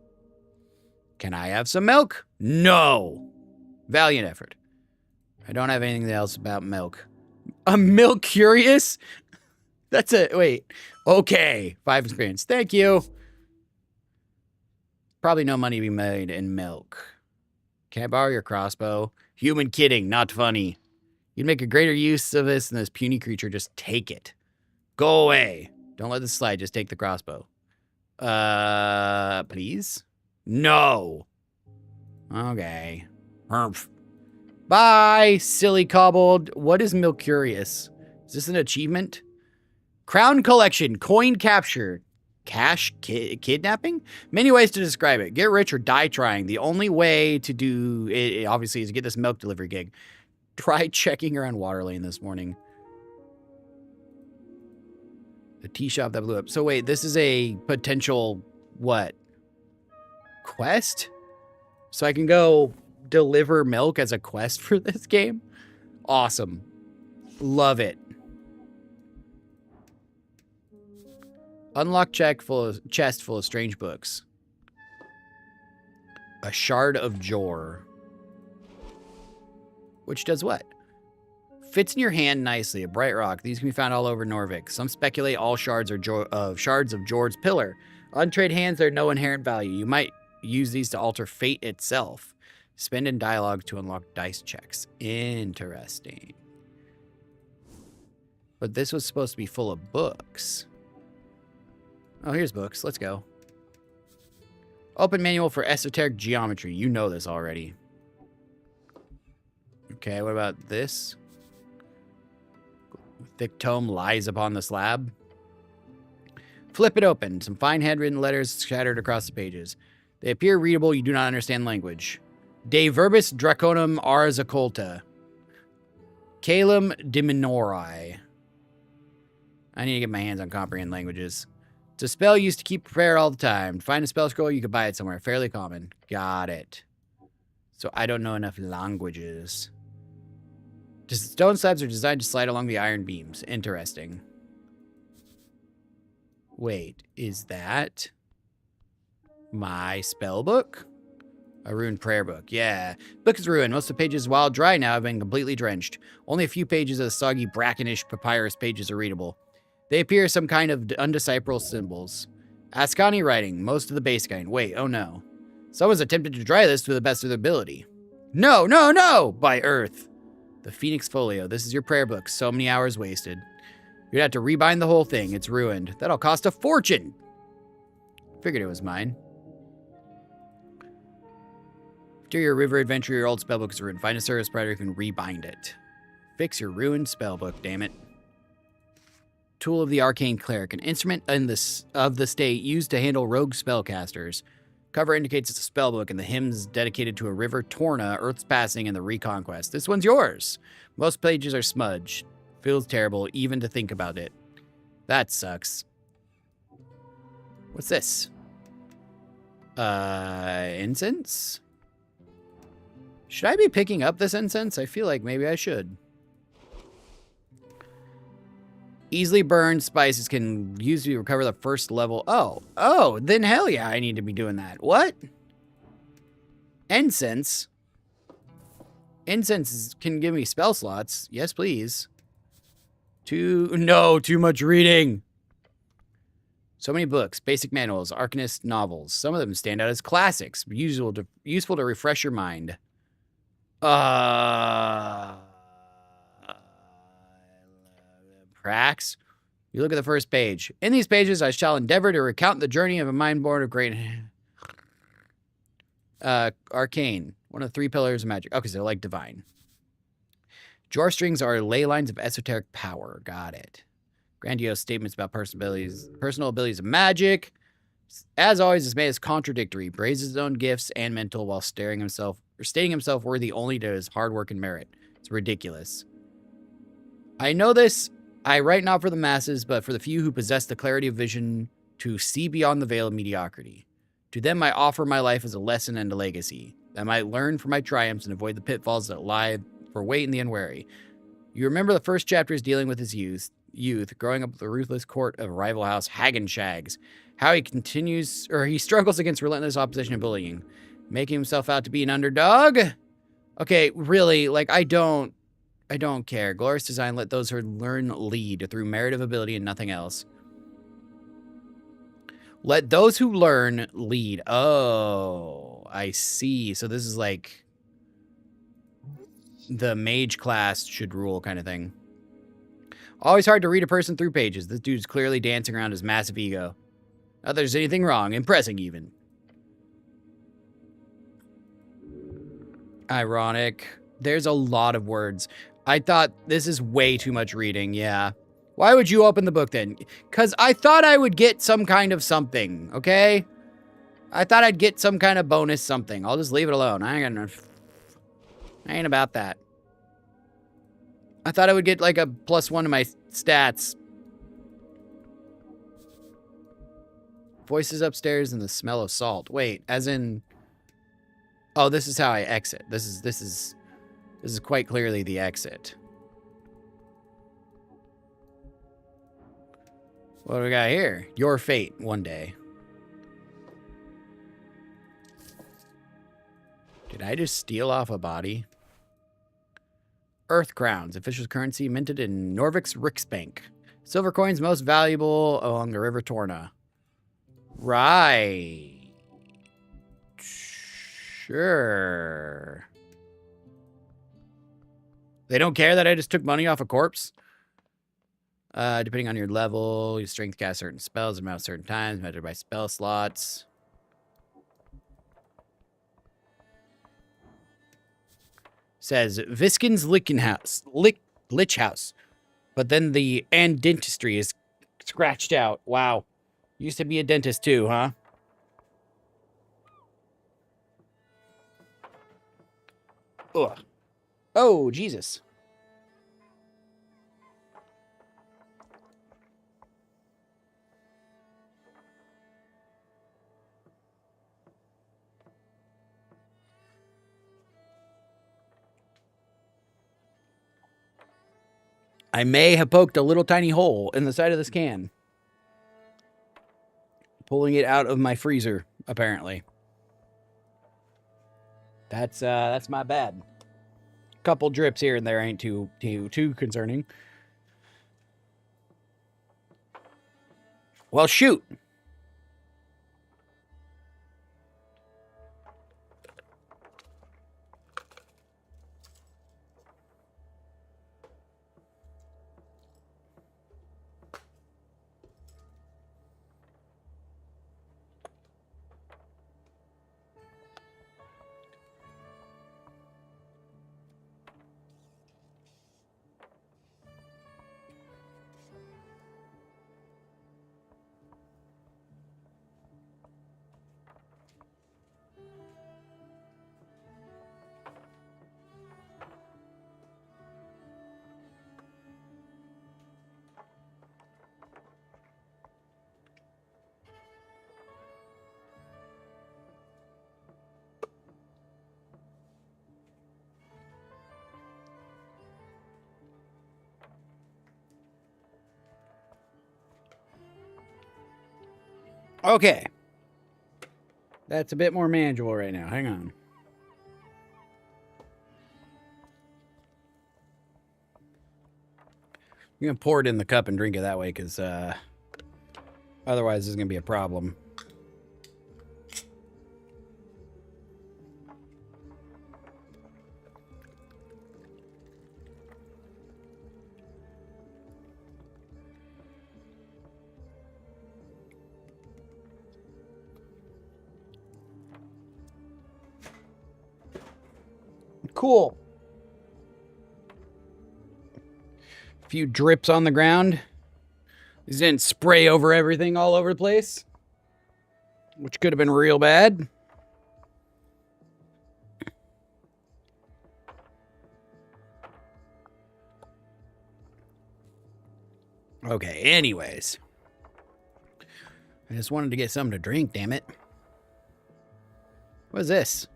Can I have some milk? No. Valiant effort. I don't have anything else about milk. A milk curious? That's it. Wait. Okay. 5 experience. Thank you. Probably no money to be made in milk. Can I borrow your crossbow? Human kidding, not funny. You'd make a greater use of this than this puny creature. Just take it. Go away. Don't let this slide. Just take the crossbow. Please? No. Okay. Humph. Bye, silly kobold. What is milk curious? Is this an achievement? Crown collection. Coin capture. Cash kidnapping? Many ways to describe it. Get rich or die trying. The only way to do it, obviously, is to get this milk delivery gig. Try checking around Water Lane this morning. The tea shop that blew up. So wait, this is a potential, what? Quest? So I can go deliver milk as a quest for this game? Awesome. Love it. Unlock chest full of strange books. A shard of Jor. Which does what? Fits in your hand nicely. A bright rock. These can be found all over Norvik. Some speculate all shards are shards of Jord's pillar. Untrade hands are no inherent value. You might use these to alter fate itself. Spend in dialogue to unlock dice checks. Interesting. But this was supposed to be full of books. Oh, here's books. Let's go. Open manual for esoteric geometry. You know this already. Okay, what about this? Thick tome lies upon the slab. Flip it open. Some fine handwritten letters scattered across the pages. They appear readable. You do not understand language. De verbis draconum ars occulta. Calum diminori. I need to get my hands on comprehend languages. It's a spell used to keep prepared all the time. To find a spell scroll, you could buy it somewhere. Fairly common. Got it. So I don't know enough languages. Just stone slabs are designed to slide along the iron beams. Interesting. Wait, is that my spell book? A ruined prayer book. Yeah. Book is ruined. Most of the pages, while dry now, have been completely drenched. Only a few pages of the soggy, brackenish papyrus pages are readable. They appear as some kind of undecipherable symbols. Ascani writing. Most of the base kind. Wait, oh no. Someone's attempted to dry this to the best of their ability. No, no, no! By Earth. The Phoenix Folio. This is your prayer book. So many hours wasted. You'd have to rebind the whole thing. It's ruined. That'll cost a fortune. Figured it was mine. After your river adventure, your old spellbook is ruined. Find a service provider who can rebind it. Fix your ruined spellbook, damn it. Tool of the Arcane Cleric. An instrument of the state used to handle rogue spellcasters. Cover indicates it's a spellbook, and the hymns dedicated to a river, Torna, Earth's Passing, and the Reconquest. This one's yours. Most pages are smudged. Feels terrible even to think about it. That sucks. What's this? Incense? Should I be picking up this incense? I feel like maybe I should. Easily burned spices can use to recover the first level. Oh, then hell yeah, I need to be doing that. What? Incense? Incense can give me spell slots. Yes, please. Too much reading. So many books, basic manuals, arcanist novels. Some of them stand out as classics, useful to refresh your mind. Prax. You look at the first page. In these pages, I shall endeavor to recount the journey of a mind born of great... arcane. One of the 3 pillars of magic. Okay, so they're like divine. Drawer strings are ley lines of esoteric power. Got it. Grandiose statements about personal abilities of magic. As always, this man is contradictory. Praises his own gifts and mental while stating himself worthy only to his hard work and merit. It's ridiculous. I know this. I write not for the masses, but for the few who possess the clarity of vision to see beyond the veil of mediocrity. To them I offer my life as a lesson and a legacy, that I might learn from my triumphs and avoid the pitfalls that lie for wait in the unwary. You remember the first chapters dealing with his youth, growing up with the ruthless court of rival house Hagenshags. How he struggles against relentless opposition and bullying, making himself out to be an underdog. Okay, really, like, I don't care. Glorious design, let those who learn lead through merit of ability and nothing else. Let those who learn lead. Oh, I see. So this is like the mage class should rule kind of thing. Always hard to read a person through pages. This dude's clearly dancing around his massive ego. Not that there's anything wrong. Impressing, even. Ironic. There's a lot of words. I thought this is way too much reading, yeah. Why would you open the book then? Because I thought I would get some kind of something, okay? I thought I'd get some kind of bonus something. I'll just leave it alone. I ain't about that. I thought I would get like a +1 to my stats. Voices upstairs and the smell of salt. Wait, as in... Oh, this is how I exit. This is quite clearly the exit. What do we got here? Your fate, one day. Did I just steal off a body? Earth crowns, official currency minted in Norvik's Riksbank. Silver coins most valuable along the River Torna. Right. Sure. They don't care that I just took money off a corpse? Depending on your level, your strength cast certain spells, amount certain times, measured by spell slots. Says Viskin's Lich House. But then the and dentistry is scratched out. Wow. Used to be a dentist too, huh? Ugh. Oh, Jesus. I may have poked a little tiny hole in the side of this can. Pulling it out of my freezer, apparently. That's my bad. Couple drips here and there ain't too concerning. Well, shoot. Okay. That's a bit more manageable right now. Hang on. I'm going to pour it in the cup and drink it that way because otherwise there's going to be a problem. Cool. A few drips on the ground. These didn't spray over everything all over the place, which could have been real bad. Okay, anyways. I just wanted to get something to drink, damn it. What is this?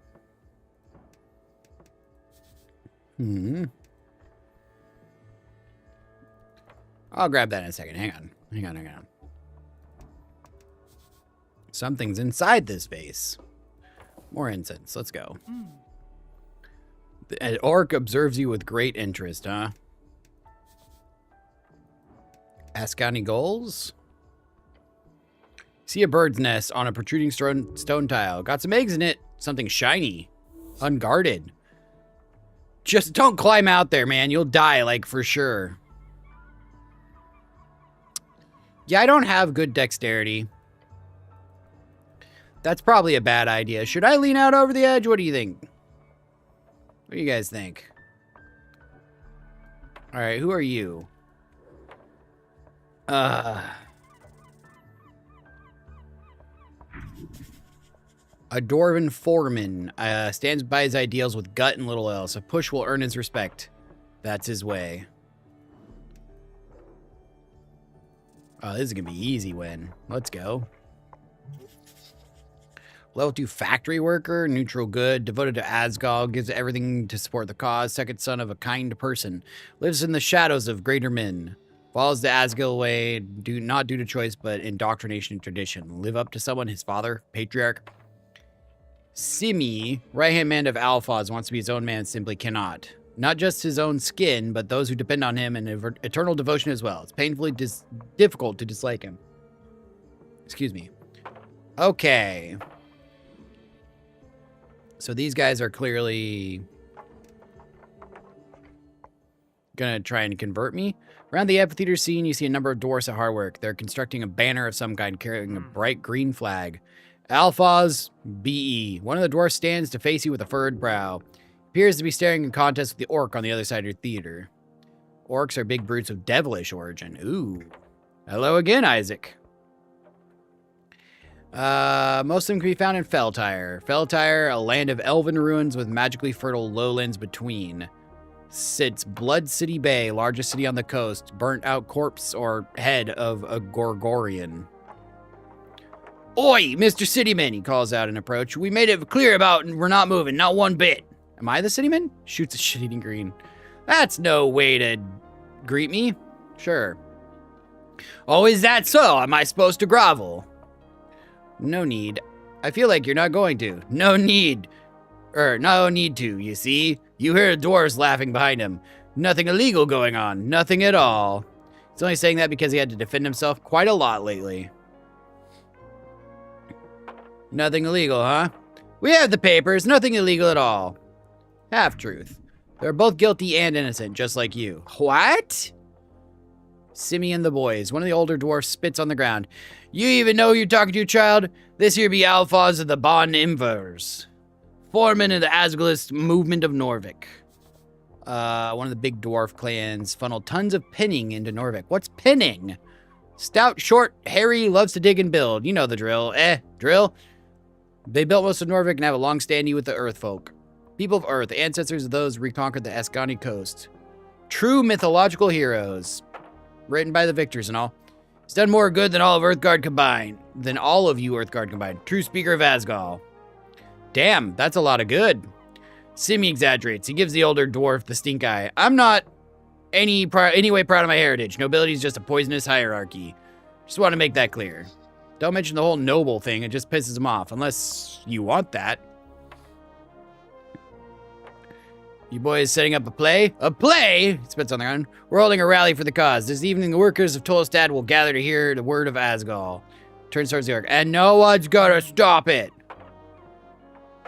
I'll grab that in a second. Hang on. Something's inside this vase. More incense. Let's go. The orc observes you with great interest, huh? Ask any goals? See a bird's nest on a protruding stone tile. Got some eggs in it. Something shiny. Unguarded. Just don't climb out there, man. You'll die, like, for sure. Yeah, I don't have good dexterity. That's probably a bad idea. Should I lean out over the edge? What do you think? What do you guys think? All right, who are you? A dwarven foreman stands by his ideals with gut and little else. A push will earn his respect. That's his way. Oh, this is going to be easy win. Let's go. Level 2 factory worker, neutral good, devoted to Asgard, gives everything to support the cause, second son of a kind person, lives in the shadows of greater men, follows the Asgard way, not due to choice, but indoctrination and tradition. Live up to someone, his father, patriarch. Simi, right-hand man of Alphaz, wants to be his own man, simply cannot. Not just his own skin, but those who depend on him and eternal devotion as well. It's painfully difficult to dislike him. Excuse me. Okay. So these guys are clearly gonna try and convert me. Around the amphitheater scene, you see a number of dwarfs at hard work. They're constructing a banner of some kind carrying a bright green flag. Alphas BE. One of the dwarfs stands to face you with a furrowed brow. Appears to be staring in contest with the orc on the other side of your theater. Orcs are big brutes of devilish origin. Ooh. Hello again, Isaac. Most of them can be found in Feltire. Feltire, a land of elven ruins with magically fertile lowlands between. Sits Blood City Bay, largest city on the coast. Burnt out corpse or head of a Gorgorian. Oi, Mr. Cityman, he calls out in approach. We made it clear about we're not moving, not one bit. Am I the cityman? Shoots a shit-eating green. That's no way to greet me. Sure. Oh, is that so? Am I supposed to grovel? No need. I feel like you're not going to. No need to, you see? You hear dwarves laughing behind him. Nothing illegal going on. Nothing at all. He's only saying that because he had to defend himself quite a lot lately. Nothing illegal, huh? We have the papers. Nothing illegal at all. Half-truth. They're both guilty and innocent, just like you. What? Simeon the boys. One of the older dwarfs spits on the ground. You even know who you're talking to, child? This here be Alphas of the Bon Imvers. Foreman of the Asgalist movement of Norvik. One of the big dwarf clans funneled tons of pinning into Norvik. What's pinning? Stout, short, hairy, loves to dig and build. You know the drill. Drill? They built most of Norvik and have a long standing with the Earth folk. People of Earth, ancestors of those who reconquered the Ascani coast. True mythological heroes. Written by the victors and all. He's done more good than all of Earthguard combined. Than all of you Earthguard combined. True speaker of Asgal. Damn, that's a lot of good. Simi exaggerates. He gives the older dwarf the stink eye. I'm not any way proud of my heritage. Nobility is just a poisonous hierarchy. Just want to make that clear. Don't mention the whole noble thing. It just pisses him off. Unless you want that. You boys setting up a play? A play? He spits on the ground. We're holding a rally for the cause. This evening, the workers of Tolstad will gather to hear the word of Asgal. Turns towards the orc. And no one's gonna stop it.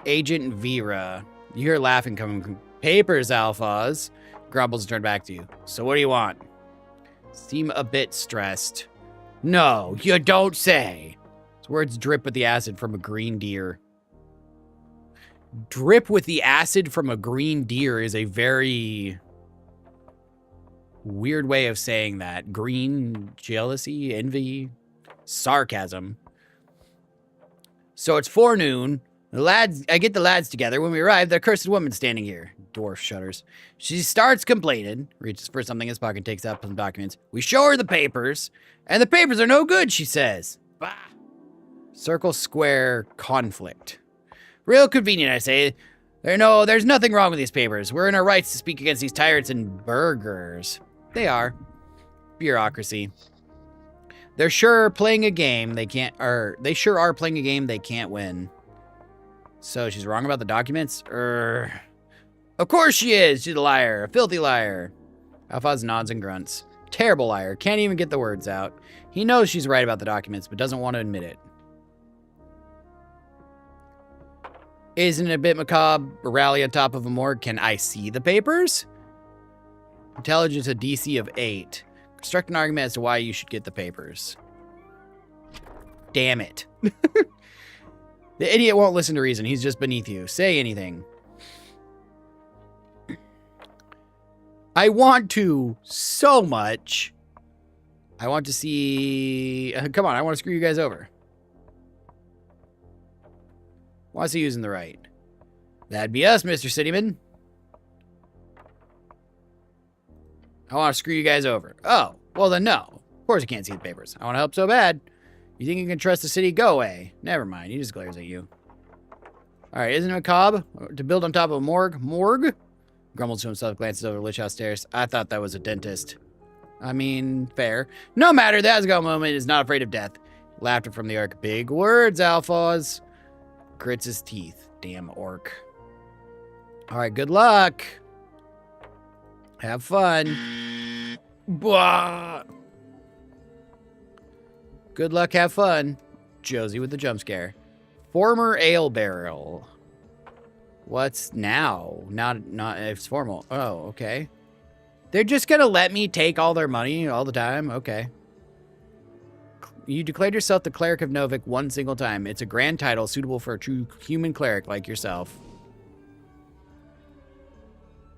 Agent Vera. You hear laughing coming from papers, Alphas. Grumbles and turn back to you. So what do you want? Seem a bit stressed. No, you don't say. His words drip with the acid from a green deer. Drip with the acid from a green deer is a very weird way of saying that. Green, jealousy, envy, sarcasm. So it's forenoon. I get the lads together. When we arrive, the cursed woman standing here. Dwarf shudders. She starts complaining, reaches for something in his pocket, takes out some documents. We show her the papers, and the papers are no good, she says. Bah. Circle square conflict. Real convenient, I say. There's nothing wrong with these papers. We're in our rights to speak against these tyrants and burgers. They are. Bureaucracy. They're sure playing a game they sure are playing a game they can't win. So she's wrong about the documents? Of course she is. She's a liar. A filthy liar. Alphaz nods and grunts. Terrible liar. Can't even get the words out. He knows she's right about the documents, but doesn't want to admit it. Isn't it a bit macabre? A rally on top of a morgue. Can I see the papers? Intelligence a DC of 8. Construct an argument as to why you should get the papers. Damn it. The idiot won't listen to reason. He's just beneath you. Say anything. I want to so much. I want to see... come on, I want to screw you guys over. Want to see who's in the right. That'd be us, Mr. Cityman. I want to screw you guys over. Oh, well then no. Of course you can't see the papers. I want to help so bad. You think you can trust the city? Go away. Never mind. He just glares at you. Alright, isn't it macabre to build on top of a morgue? Morgue? Grumbles to himself, glances over the Lich House stairs. I thought that was a dentist. I mean, fair. No matter, the Asgard moment is not afraid of death. Laughter from the orc. Big words, Alphas. Grits his teeth. Damn orc. Alright, good luck. Have fun. Blah. Good luck, have fun. Josie with the jump scare. Former ale barrel. What's now? Not it's formal. Oh, okay. They're just gonna let me take all their money all the time? Okay. You declared yourself the Cleric of Novik one single time. It's a grand title suitable for a true human cleric like yourself.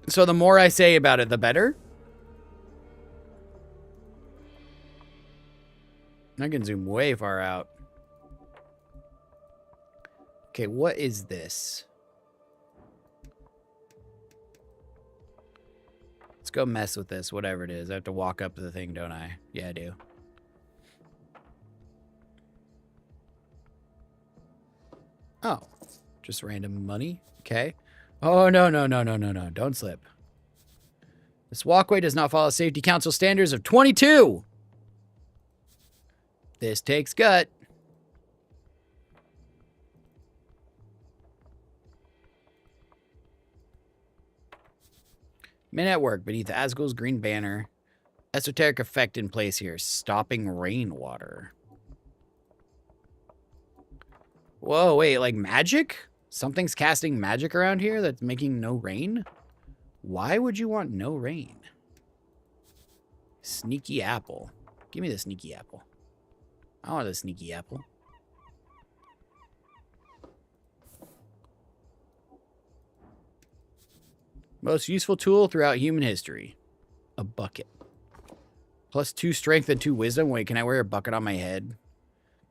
So the more I say about it, the better? I can zoom way far out. Okay, what is this? Let's go mess with this, whatever it is. I have to walk up to the thing, don't I? Yeah, I do. Oh, just random money. Okay. Oh, no. Don't slip. This walkway does not follow Safety Council standards of 22. This takes gut. Men at work beneath Asgul's green banner. Esoteric effect in place here. Stopping rainwater. Whoa, wait, like magic? Something's casting magic around here that's making no rain? Why would you want no rain? Sneaky apple. Give me the sneaky apple. I want the sneaky apple. Most useful tool throughout human history. A bucket. Plus 2 strength and 2 wisdom. Wait, can I wear a bucket on my head?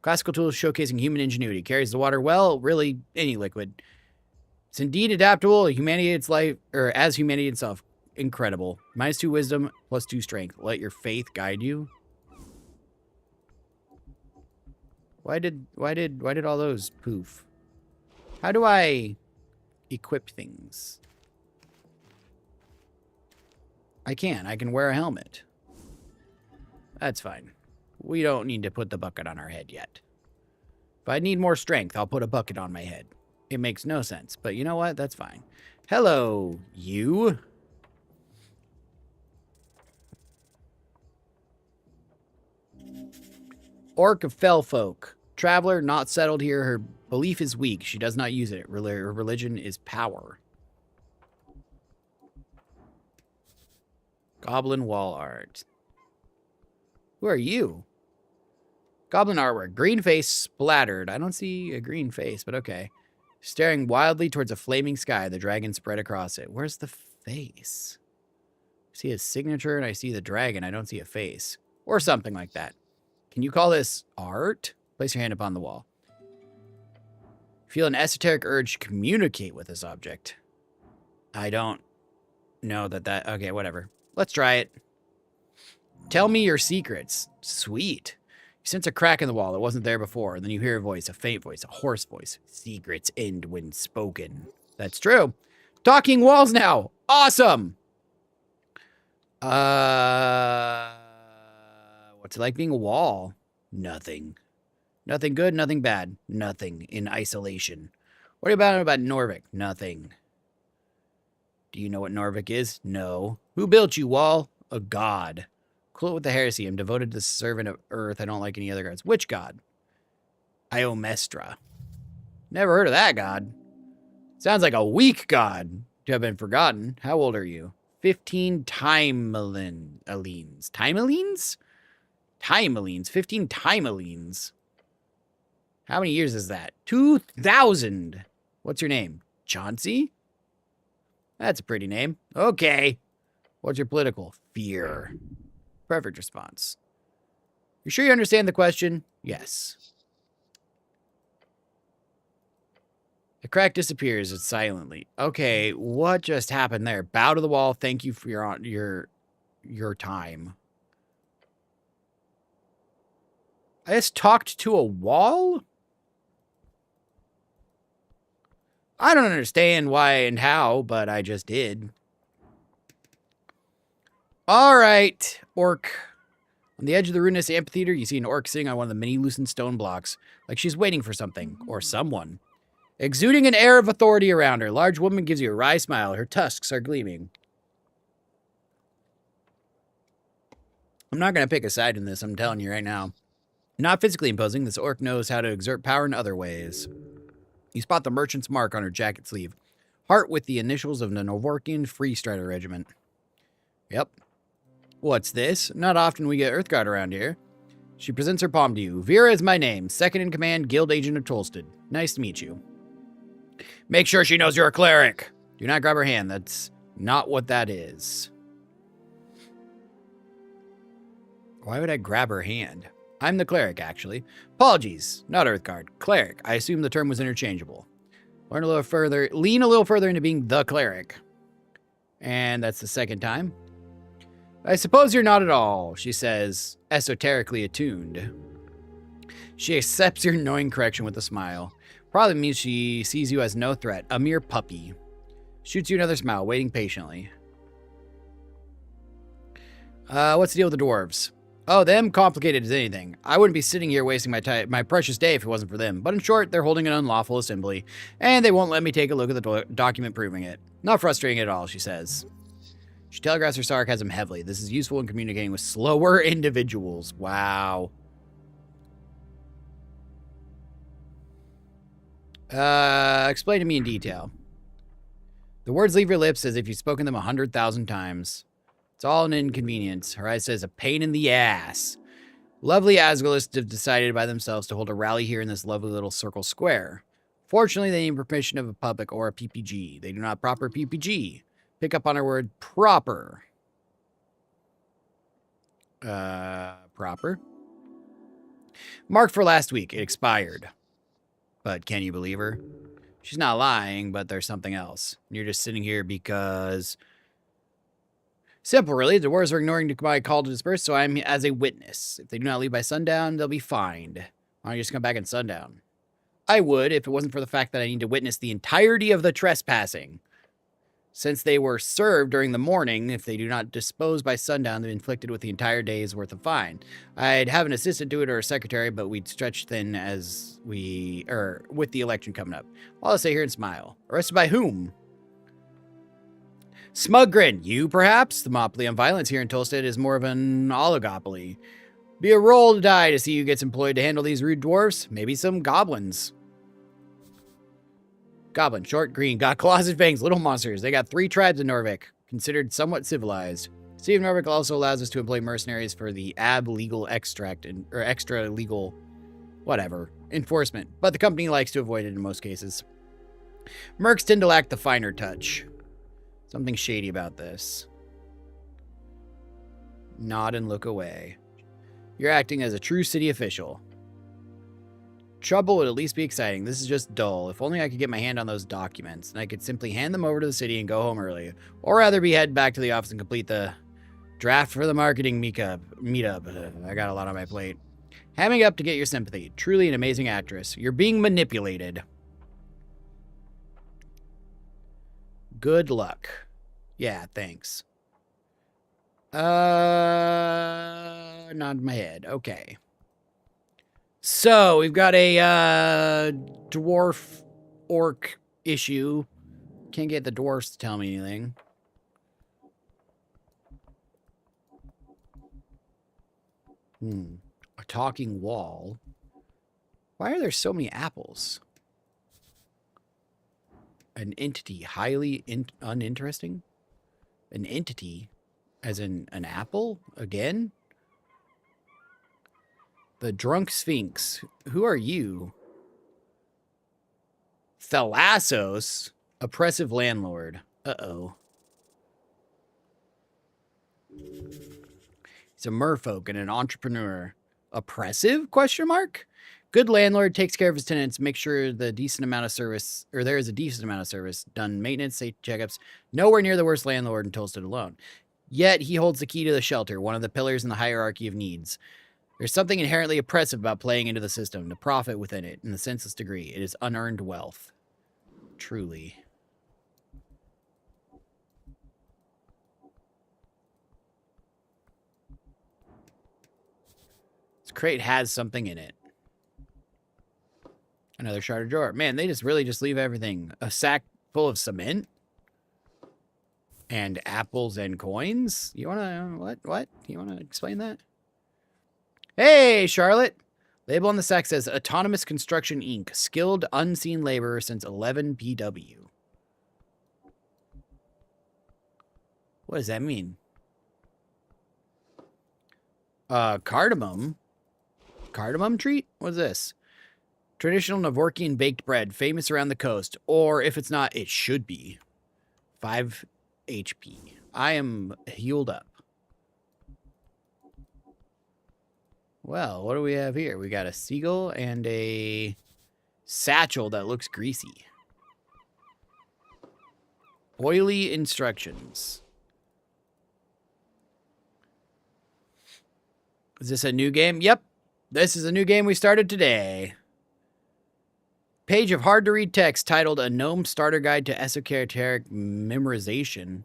Classical tools showcasing human ingenuity. Carries the water well, really any liquid. It's indeed adaptable. Humanity its life, or as humanity itself. Incredible. Minus 2 wisdom, plus 2 strength. Let your faith guide you. Why did all those poof? How do I equip things? I can wear a helmet. That's fine. We don't need to put the bucket on our head yet. If I need more strength, I'll put a bucket on my head. It makes no sense, but you know what? That's fine. Hello, you. Orc of Fell Folk. Traveler, not settled here. Her belief is weak. She does not use it. Her religion is power. Goblin wall art. Who are you? Goblin artwork. Green face splattered. I don't see a green face, but okay. Staring wildly towards a flaming sky, the dragon spread across it. Where's the face? I see his signature and I see the dragon. I don't see a face. Or something like that. Can you call this art? Place your hand upon the wall. Feel an esoteric urge to communicate with this object. I don't know that... Okay, whatever. Let's try it. Tell me your secrets. Sweet. You sense a crack in the wall that wasn't there before, and then you hear a voice, a faint voice, a hoarse voice. Secrets end when spoken. That's true. Talking walls now. Awesome. What's it like being a wall? Nothing. Nothing good, nothing bad. Nothing in isolation. What about Norvik? Nothing. Do you know what Norvik is? No. Who built you, wall? A god. Quote with the heresy. I'm devoted to the servant of earth. I don't like any other gods. Which god? Iomestra. Never heard of that god. Sounds like a weak god to have been forgotten. How old are you? 15 timelines. Timelines? Timelines. 15 timelines. How many years is that? 2,000. What's your name? Chauncey? That's a pretty name. Okay. What's your political? Fear. Perfect response. You sure you understand the question? Yes. The crack disappears silently. Okay, what just happened there? Bow to the wall. Thank you for your time. I just talked to a wall? I don't understand why and how, but I just did. All right, orc. On the edge of the ruinous amphitheater, you see an orc sitting on one of the many loosened stone blocks, like she's waiting for something, or someone. Exuding an air of authority around her, large woman gives you a wry smile. Her tusks are gleaming. I'm not going to pick a side in this, I'm telling you right now. Not physically imposing, this orc knows how to exert power in other ways. You spot the merchant's mark on her jacket sleeve. Heart with the initials of the Novorkian Free Strider Regiment. Yep. What's this? Not often we get Earthguard around here. She presents her palm to you. Vera is my name, second in command, guild agent of Tolsted. Nice to meet you. Make sure she knows you're a cleric. Do not grab her hand. That's not what that is. Why would I grab her hand? I'm the cleric, actually. Apologies, not Earthguard. Cleric. I assume the term was interchangeable. Lean a little further into being the cleric. And that's the second time. I suppose you're not at all, she says, esoterically attuned. She accepts your knowing correction with a smile. Probably means she sees you as no threat, a mere puppy. Shoots you another smile, waiting patiently. What's the deal with the dwarves? Oh, them complicated as anything. I wouldn't be sitting here wasting my precious day if it wasn't for them. But in short, they're holding an unlawful assembly, and they won't let me take a look at the document proving it. Not frustrating at all, she says. She telegraphs her sarcasm heavily. This is useful in communicating with slower individuals. Wow. Explain to me in detail. The words leave your lips as if you've spoken them 100,000 times. It's all an inconvenience. Her eyes says a pain in the ass. Lovely Asgalists have decided by themselves to hold a rally here in this lovely little circle square. Fortunately, they need permission of a public or a PPG. They do not proper PPG. Pick up on our word proper. Proper? Marked for last week. It expired. But can you believe her? She's not lying, but there's something else. You're just sitting here because... Simple, really. The dwarves are ignoring my call to disperse, so I'm as a witness. If they do not leave by sundown, they'll be fined. Why don't you just come back at sundown? I would, if it wasn't for the fact that I need to witness the entirety of the trespassing. Since they were served during the morning, if they do not dispose by sundown, they're inflicted with the entire day's worth of fine. I'd have an assistant do it or a secretary, but we'd stretch thin as with the election coming up. I'll sit here and smile. Arrested by whom? Smugrin, you perhaps? The monopoly on violence here in Tolstead is more of an oligopoly. Be a roll to die to see who gets employed to handle these rude dwarfs. Maybe some goblins. Goblin, short, green, got claws and fangs, little monsters. They got 3 tribes in Norvik, considered somewhat civilized. City of Norvik also allows us to employ mercenaries for the legal extract or extra legal whatever enforcement, but the company likes to avoid it in most cases. Mercs tend to lack the finer touch. Something shady about this. Nod and look away. You're acting as a true city official. Trouble would at least be exciting. This is just dull. If only I could get my hand on those documents, and I could simply hand them over to the city and go home early. Or rather be head back to the office and complete the draft for the marketing meetup. I got a lot on my plate. Hamming up to get your sympathy. Truly an amazing actress. You're being manipulated. Good luck. Yeah, thanks. Nod my head. Okay. So, we've got a dwarf orc issue. Can't get the dwarfs to tell me anything. A talking wall. Why are there so many apples? An entity highly uninteresting? An entity? As in an apple? Again? The drunk sphinx. Who are you? Thalassos? Oppressive landlord. Uh-oh. He's a merfolk and an entrepreneur. Oppressive? Question mark? Good landlord takes care of his tenants, makes sure there is a decent amount of service done, maintenance, safety checkups. Nowhere near the worst landlord in Tolstead alone. Yet he holds the key to the shelter, one of the pillars in the hierarchy of needs. There's something inherently oppressive about playing into the system, to profit within it, in the senseless degree. It is unearned wealth. Truly. This crate has something in it. Another shard drawer. Man, they just really leave everything. A sack full of cement? And apples and coins? You wanna, what? You wanna explain that? Hey, Charlotte! Label on the sack says Autonomous Construction Inc. Skilled unseen labor since 11 PW. What does that mean? Cardamom? Cardamom treat? What's this? Traditional Navorkian baked bread, famous around the coast. Or if it's not, it should be. 5 HP. I am healed up. Well, what do we have here? We got a seagull and a satchel that looks greasy. Oily instructions. Is this a new game? Yep. This is a new game we started today. Page of hard-to-read text titled A Gnome Starter Guide to Esoteric Memorization.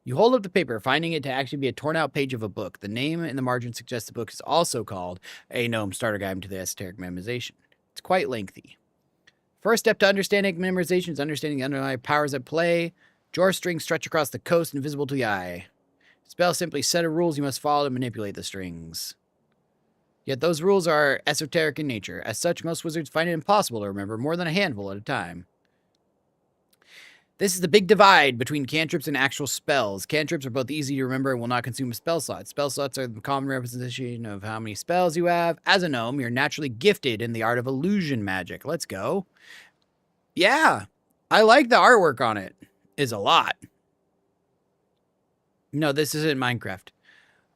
You hold up the paper, finding it to actually be a torn-out page of a book. The name in the margin suggests the book is also called A Gnome Starter Guide to the Esoteric Memorization. It's quite lengthy. First step to understanding memorization is understanding the underlying powers at play. Drawstrings stretch across the coast, invisible to the eye. Spell simply set of rules you must follow to manipulate the strings. Yet those rules are esoteric in nature. As such, most wizards find it impossible to remember more than a handful at a time. This is the big divide between cantrips and actual spells. Cantrips are both easy to remember and will not consume a spell slot. Spell slots are the common representation of how many spells you have. As a gnome, you're naturally gifted in the art of illusion magic. Let's go. Yeah, I like the artwork on it. Is a lot. No, this isn't Minecraft.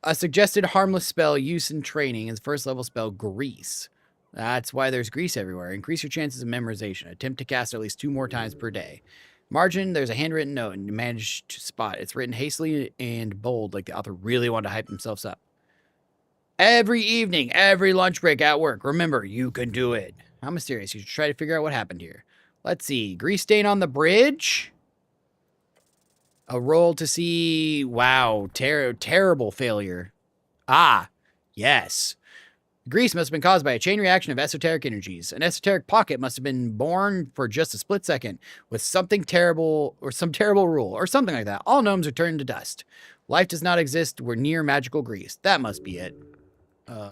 A suggested harmless spell use in training is first level spell Grease. That's why there's grease everywhere. Increase your chances of memorization. Attempt to cast at least 2 more times per day. Margin, there's a handwritten note and you manage to spot. It's written hastily and bold like the author really wanted to hype themselves up. Every evening, every lunch break at work. Remember, you can do it. How mysterious. You should try to figure out what happened here. Let's see. Grease stain on the bridge. A roll to see. Wow. Terrible failure. Ah, yes. Grease must have been caused by a chain reaction of esoteric energies. An esoteric pocket must have been born for just a split second with something terrible or some terrible rule or something like that. All gnomes are turned to dust. Life does not exist. We're near magical grease. That must be it.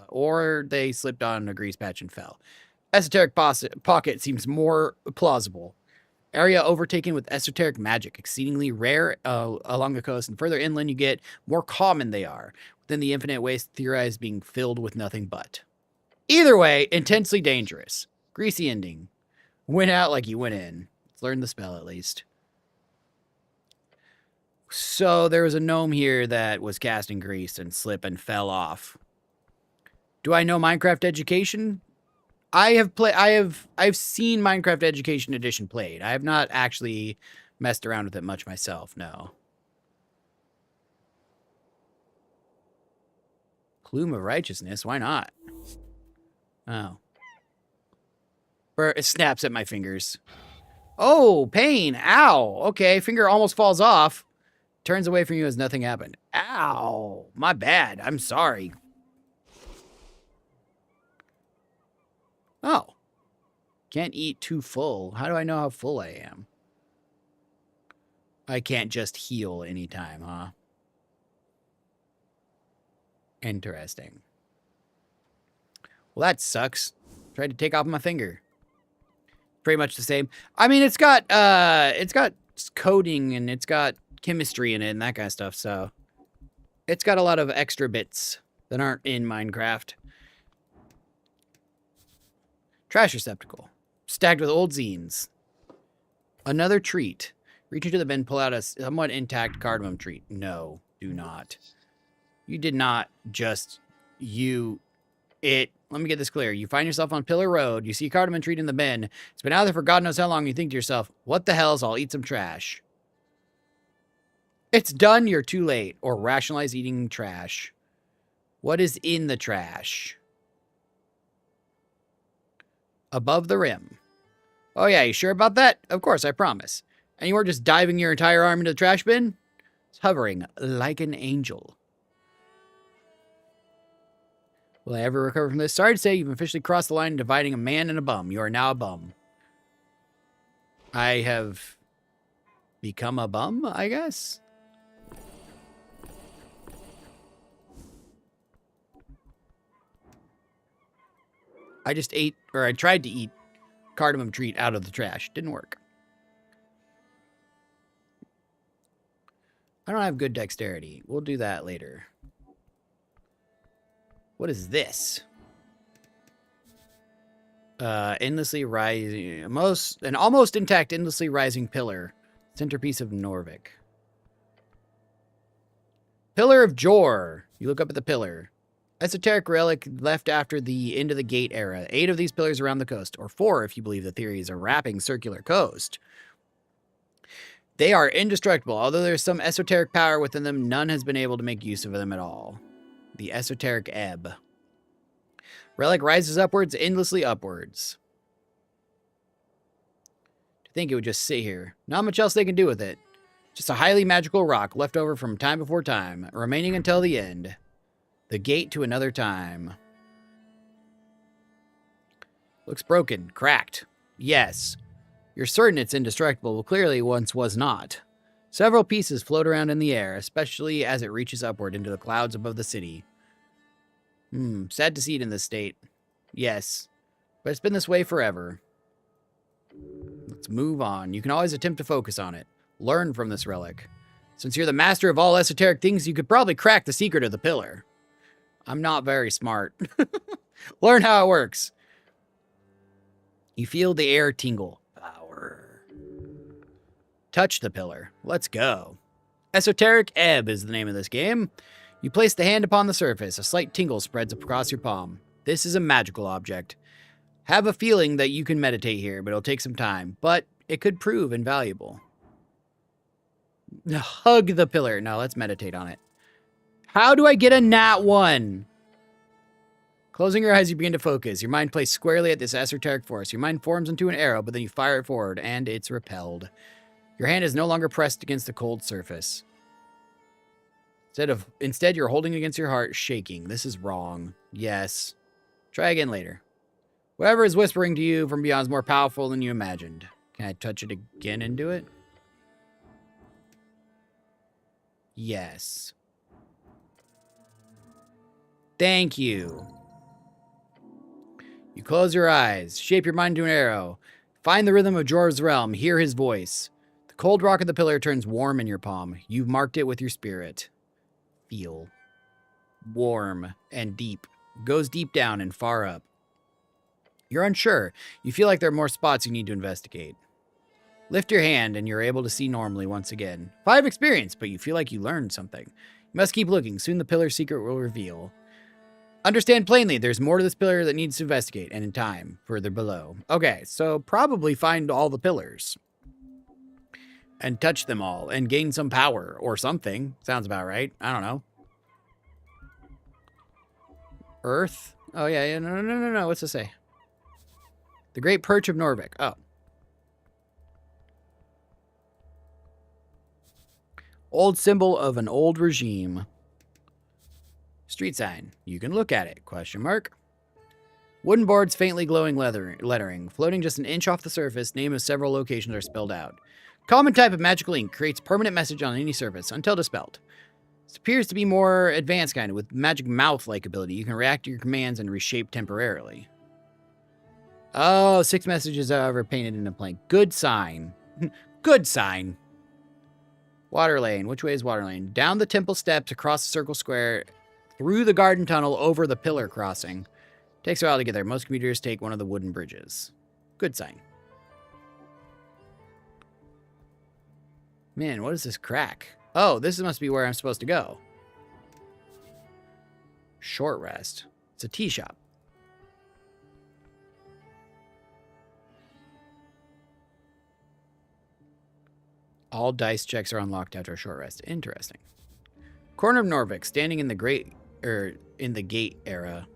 Or they slipped on a grease patch and fell. Esoteric pocket seems more plausible. Area overtaken with esoteric magic, exceedingly rare along the coast, and further inland you get, more common they are. Within the infinite waste theorized being filled with nothing but. Either way, intensely dangerous. Greasy ending. Went out like you went in. Let's learn the spell at least. So there was a gnome here that was casting grease and slipped and fell off. Do I know Minecraft Education? I've seen Minecraft Education Edition played. I have not actually messed around with it much myself, no. Plume of Righteousness, why not? Oh. It snaps at my fingers. Oh, pain. Ow. Okay, finger almost falls off. Turns away from you as nothing happened. Ow. My bad. I'm sorry. Oh. Can't eat too full. How do I know how full I am? I can't just heal anytime, huh? Interesting. Well, that sucks. Tried to take off my finger. Pretty much the same. I mean, it's got coding and it's got chemistry in it and that kind of stuff, so it's got a lot of extra bits that aren't in Minecraft. Trash receptacle. Stacked with old zines. Another treat. Reach into the bin, pull out a somewhat intact cardamom treat. No, do not. You did not just let me get this clear. You find yourself on Pillar Road. You see a cardamom treat in the bin. It's been out there for God knows how long. You think to yourself, what the hell's I'll eat some trash. It's done. You're too late. Or rationalize eating trash. What is in the trash? Above the rim. Oh yeah, you sure about that? Of course, I promise. And you weren't just diving your entire arm into the trash bin? It's hovering like an angel. Will I ever recover from this? Sorry to say, you've officially crossed the line dividing a man and a bum. You are now a bum. I have become a bum, I guess? I just ate, or I tried to eat cardamom treat out of the trash. Didn't work. I don't have good dexterity. We'll do that later. What is this? Endlessly rising, an almost intact, endlessly rising pillar. Centerpiece of Norvik. Pillar of Jor. You look up at the pillar. Esoteric relic left after the end of the Gate era. 8 of these pillars around the coast, or 4 if you believe the theory is a wrapping circular coast. They are indestructible. Although there's some esoteric power within them, none has been able to make use of them at all. The esoteric ebb. Relic rises upwards, endlessly upwards. To think it would just sit here. Not much else they can do with it. Just a highly magical rock left over from time before time, remaining until the end. The gate to another time. Looks broken, cracked. Yes. You're certain it's indestructible, well, clearly once was not. Several pieces float around in the air, especially as it reaches upward into the clouds above the city. Sad to see it in this state. Yes. But it's been this way forever. Let's move on. You can always attempt to focus on it. Learn from this relic. Since you're the master of all esoteric things, you could probably crack the secret of the pillar. I'm not very smart. Learn how it works. You feel the air tingle. Power. Touch the pillar. Let's go. Esoteric Ebb is the name of this game. You place the hand upon the surface. A slight tingle spreads across your palm. This is a magical object. Have a feeling that you can meditate here, but it'll take some time. But it could prove invaluable. Hug the pillar. No, let's meditate on it. How do I get a nat 1? Closing your eyes, you begin to focus. Your mind plays squarely at this esoteric force. Your mind forms into an arrow, but then you fire it forward, and it's repelled. Your hand is no longer pressed against the cold surface. Instead, you're holding it against your heart, shaking. This is wrong. Yes. Try again later. Whatever is whispering to you from beyond is more powerful than you imagined. Can I touch it again and do it? Yes. Thank you. You close your eyes. Shape your mind to an arrow. Find the rhythm of Jor's realm. Hear his voice. The cold rock of the pillar turns warm in your palm. You've marked it with your spirit. Feel. Warm and deep. Goes deep down and far up. You're unsure. You feel like there are more spots you need to investigate. Lift your hand and you're able to see normally once again. 5 experience, but you feel like you learned something. You must keep looking. Soon the pillar's secret will reveal. Understand plainly, there's more to this pillar that needs to investigate, and in time, further below. Okay, so probably find all the pillars. And touch them all, and gain some power, or something. Sounds about right. I don't know. Earth? Oh, yeah, no. What's this say? The Great Perch of Norvik. Oh. Old symbol of an old regime. Street sign. You can look at it. Question mark. Wooden boards, faintly glowing lettering. Floating just an inch off the surface, name of several locations are spelled out. Common type of magical ink. Creates permanent message on any surface, until dispelled. This appears to be more advanced kind, with magic mouth-like ability. You can react to your commands and reshape temporarily. Oh, 6 messages however painted in a plank. Good sign. Good sign. Water lane. Which way is water lane? Down the temple steps, across the circle square, through the garden tunnel, over the pillar crossing. Takes a while to get there. Most commuters take one of the wooden bridges. Good sign. Man, what is this crack? Oh, this must be where I'm supposed to go. Short rest. It's a tea shop. All dice checks are unlocked after a short rest. Interesting. Corner of Norvik, standing in the gate era.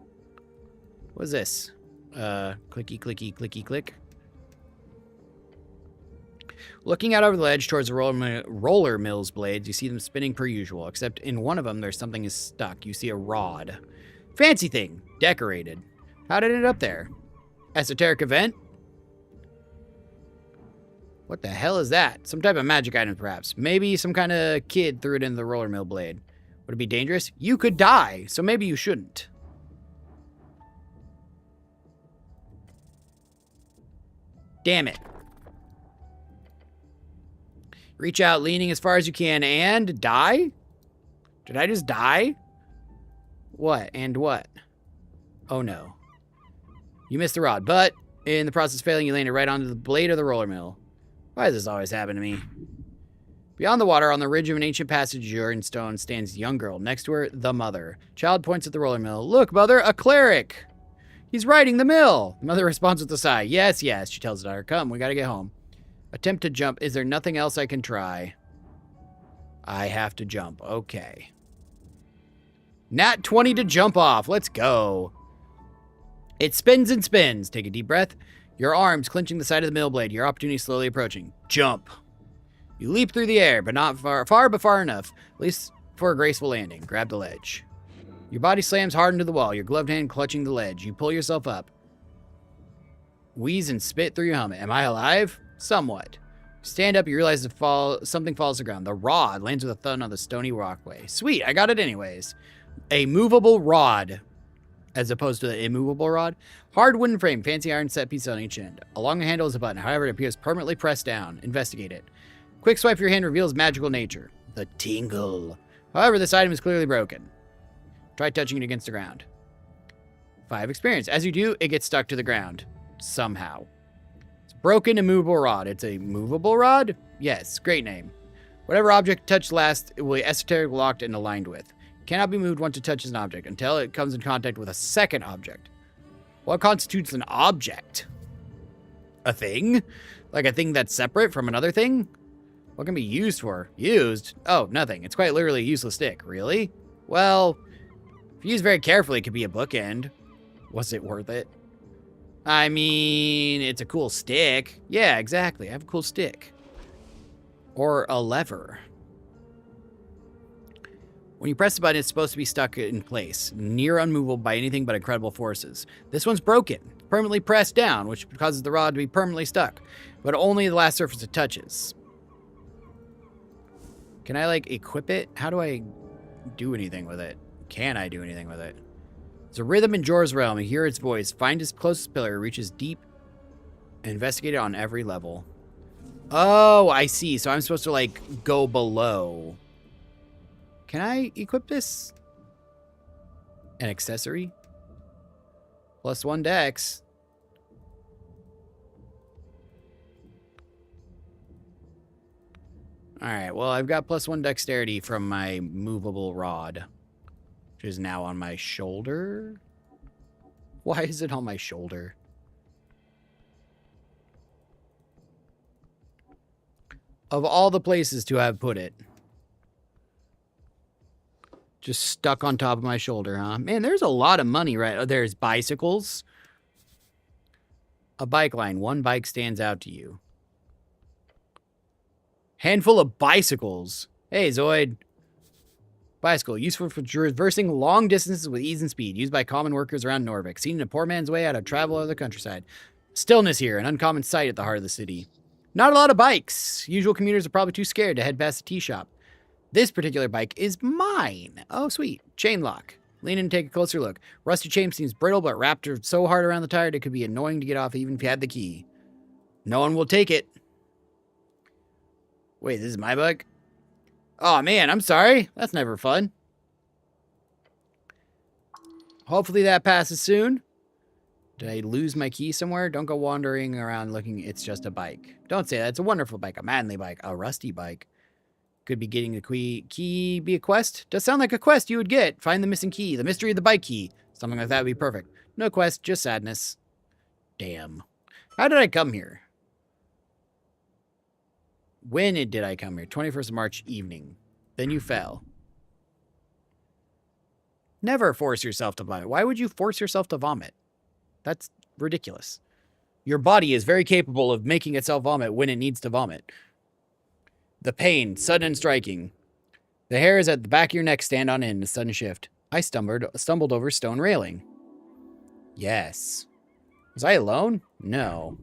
What's this? Clicky, clicky, clicky, click. Looking out over the ledge towards the roller mill's blades, you see them spinning per usual, except in one of them there's something is stuck. You see a rod. Fancy thing. Decorated. How did it end up there? Esoteric event? What the hell is that? Some type of magic item, perhaps. Maybe some kind of kid threw it into the roller mill blade. Would it be dangerous? You could die, so maybe you shouldn't. Damn it. Reach out, leaning as far as you can, and die? Did I just die? What? And what? Oh, no. You missed the rod, but in the process of failing, you landed right onto the blade of the roller mill. Why does this always happen to me? Beyond the water, on the ridge of an ancient passage in stone, stands a young girl. Next to her, the mother. Child points at the roller mill. Look, mother, a cleric! He's riding the mill! The mother responds with a sigh. Yes, yes, she tells the daughter. Come, we gotta get home. Attempt to jump. Is there nothing else I can try? I have to jump. Okay. Nat 20 to jump off. Let's go. It spins and spins. Take a deep breath. Your arms clenching the side of the mill blade. Your opportunity slowly approaching. Jump. You leap through the air, but not far but far enough. At least for a graceful landing. Grab the ledge. Your body slams hard into the wall. Your gloved hand clutching the ledge. You pull yourself up. Wheeze and spit through your helmet. Am I alive? Somewhat. Stand up, you realize something falls to the ground. The rod lands with a thud on the stony walkway. Sweet, I got it anyways. A movable rod, as opposed to the immovable rod. Hard wooden frame, fancy iron set piece on each end. Along the handle is a button, however it appears permanently pressed down. Investigate it. Quick swipe of your hand reveals magical nature. The tingle. However, this item is clearly broken. Try touching it against the ground. 5 experience. As you do, it gets stuck to the ground. Somehow. Broken immovable rod. It's a movable rod? Yes, great name. Whatever object touched last, it will be esoteric locked and aligned with. Cannot be moved once it touches an object until it comes in contact with a second object. What constitutes an object? A thing? Like a thing that's separate from another thing? What can be used for? Used? Oh, nothing. It's quite literally a useless stick. Really? Well, if used very carefully, it could be a bookend. Was it worth it? I mean, it's a cool stick. Yeah, exactly. I have a cool stick. Or a lever. When you press the button, it's supposed to be stuck in place, near unmovable by anything but incredible forces. This one's broken, permanently pressed down, which causes the rod to be permanently stuck, but only the last surface it touches. Can I, like, equip it? How do I do anything with it? Can I do anything with it? There's a rhythm in Jorah's realm. You hear its voice. Find its closest pillar. Reaches deep. And investigate it on every level. Oh, I see. So I'm supposed to, like, go below. Can I equip this? An accessory? +1 dex. Alright, well, I've got +1 dexterity from my movable rod. Which is now on my shoulder. Why is it on my shoulder? Of all the places to have put it. Just stuck on top of my shoulder, huh? Man, there's a lot of money, right? Oh, there's bicycles. A bike line. One bike stands out to you. Handful of bicycles. Hey, Zoid. Bicycle, useful for traversing long distances with ease and speed, used by common workers around Norvik, seen in a poor man's way out of travel of the countryside. Stillness here, an uncommon sight at the heart of the city. Not a lot of bikes. Usual commuters are probably too scared to head past the tea shop. This particular bike is mine. Oh, sweet. Chain lock. Lean in and take a closer look. Rusty chain seems brittle, but wrapped so hard around the tire it could be annoying to get off even if you had the key. No one will take it. Wait, this is my bike? Oh, man, I'm sorry. That's never fun. Hopefully that passes soon. Did I lose my key somewhere? Don't go wandering around looking. It's just a bike. Don't say that. It's a wonderful bike. A manly bike. A rusty bike. Could be getting the key be a quest? Does sound like a quest you would get. Find the missing key. The mystery of the bike key. Something like that would be perfect. No quest, just sadness. Damn. How did I come here? When did I come here? 21st of March evening. Then you fell. Never force yourself to vomit. Why would you force yourself to vomit? That's ridiculous. Your body is very capable of making itself vomit when it needs to vomit. The pain, sudden and striking. The hairs at the back of your neck stand on end, a sudden shift. I stumbled over stone railing. Yes. Was I alone? No.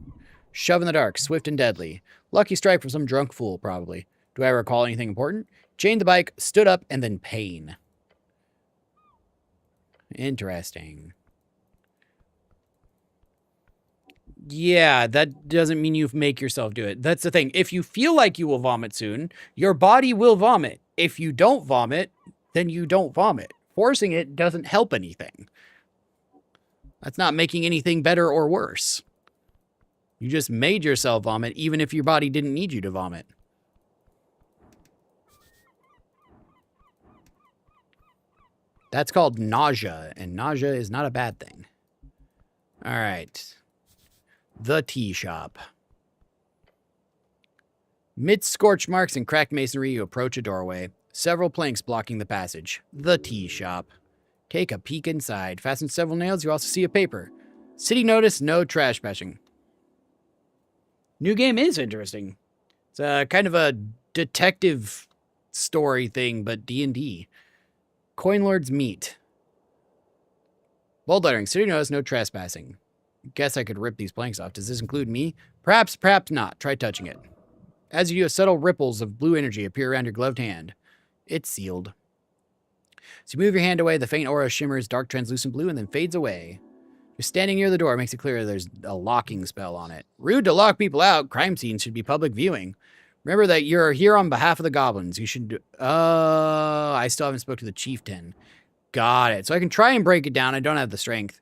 Shove in the dark, swift and deadly. Lucky strike from some drunk fool, probably. Do I recall anything important? Chained the bike, stood up, and then pain. Interesting. Yeah, that doesn't mean you make yourself do it. That's the thing. If you feel like you will vomit soon, your body will vomit. If you don't vomit, then you don't vomit. Forcing it doesn't help anything. That's not making anything better or worse. You just made yourself vomit, even if your body didn't need you to vomit. That's called nausea, and nausea is not a bad thing. All right. The tea shop. Midst scorch marks and cracked masonry, you approach a doorway. Several planks blocking the passage. The tea shop. Take a peek inside. Fasten several nails. You also see a paper. City notice, no trash bashing. New game is interesting. It's kind of a detective story thing, but D&D. Coin Lords meet. Bold lettering. City notice, no trespassing. Guess I could rip these planks off. Does this include me? Perhaps, perhaps not. Try touching it. As you do, subtle ripples of blue energy appear around your gloved hand. It's sealed. So you move your hand away, the faint aura shimmers dark translucent blue and then fades away. You're standing near the door, makes it clear there's a locking spell on it. Rude to lock people out. Crime scenes should be public viewing. Remember that you're here on behalf of the goblins. You should... I still haven't spoke to the chieftain. Got it. So I can try and break it down. I don't have the strength.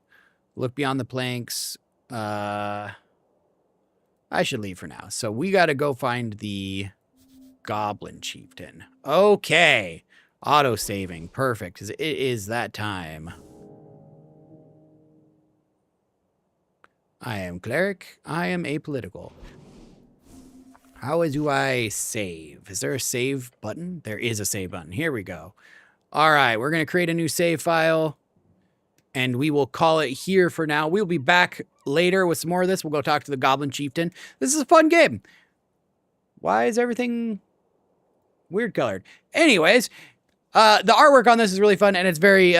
Look beyond the planks. I should leave for now. So we got to go find the goblin chieftain. Okay. Auto-saving. Perfect. 'Cause it is that time. I am cleric. I am apolitical. How do I save? Is there a save button? There is a save button. Here we go. All right. We're going to create a new save file. And we will call it here for now. We'll be back later with some more of this. We'll go talk to the Goblin Chieftain. This is a fun game. Why is everything weird colored? Anyways, the artwork on this is really fun, and it's very,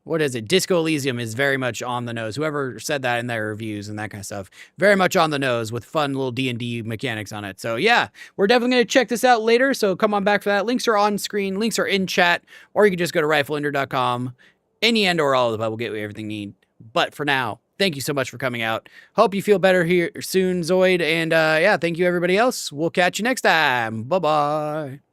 what is it? Disco Elysium is very much on the nose. Whoever said that in their reviews and that kind of stuff, very much on the nose with fun little D&D mechanics on it. So yeah, we're definitely going to check this out later, so come on back for that. Links are on screen. Links are in chat, or you can just go to rifleender.com. Any and or all of the above will get you everything you need. But for now, thank you so much for coming out. Hope you feel better here soon, Zoid. And yeah, thank you everybody else. We'll catch you next time. Bye-bye.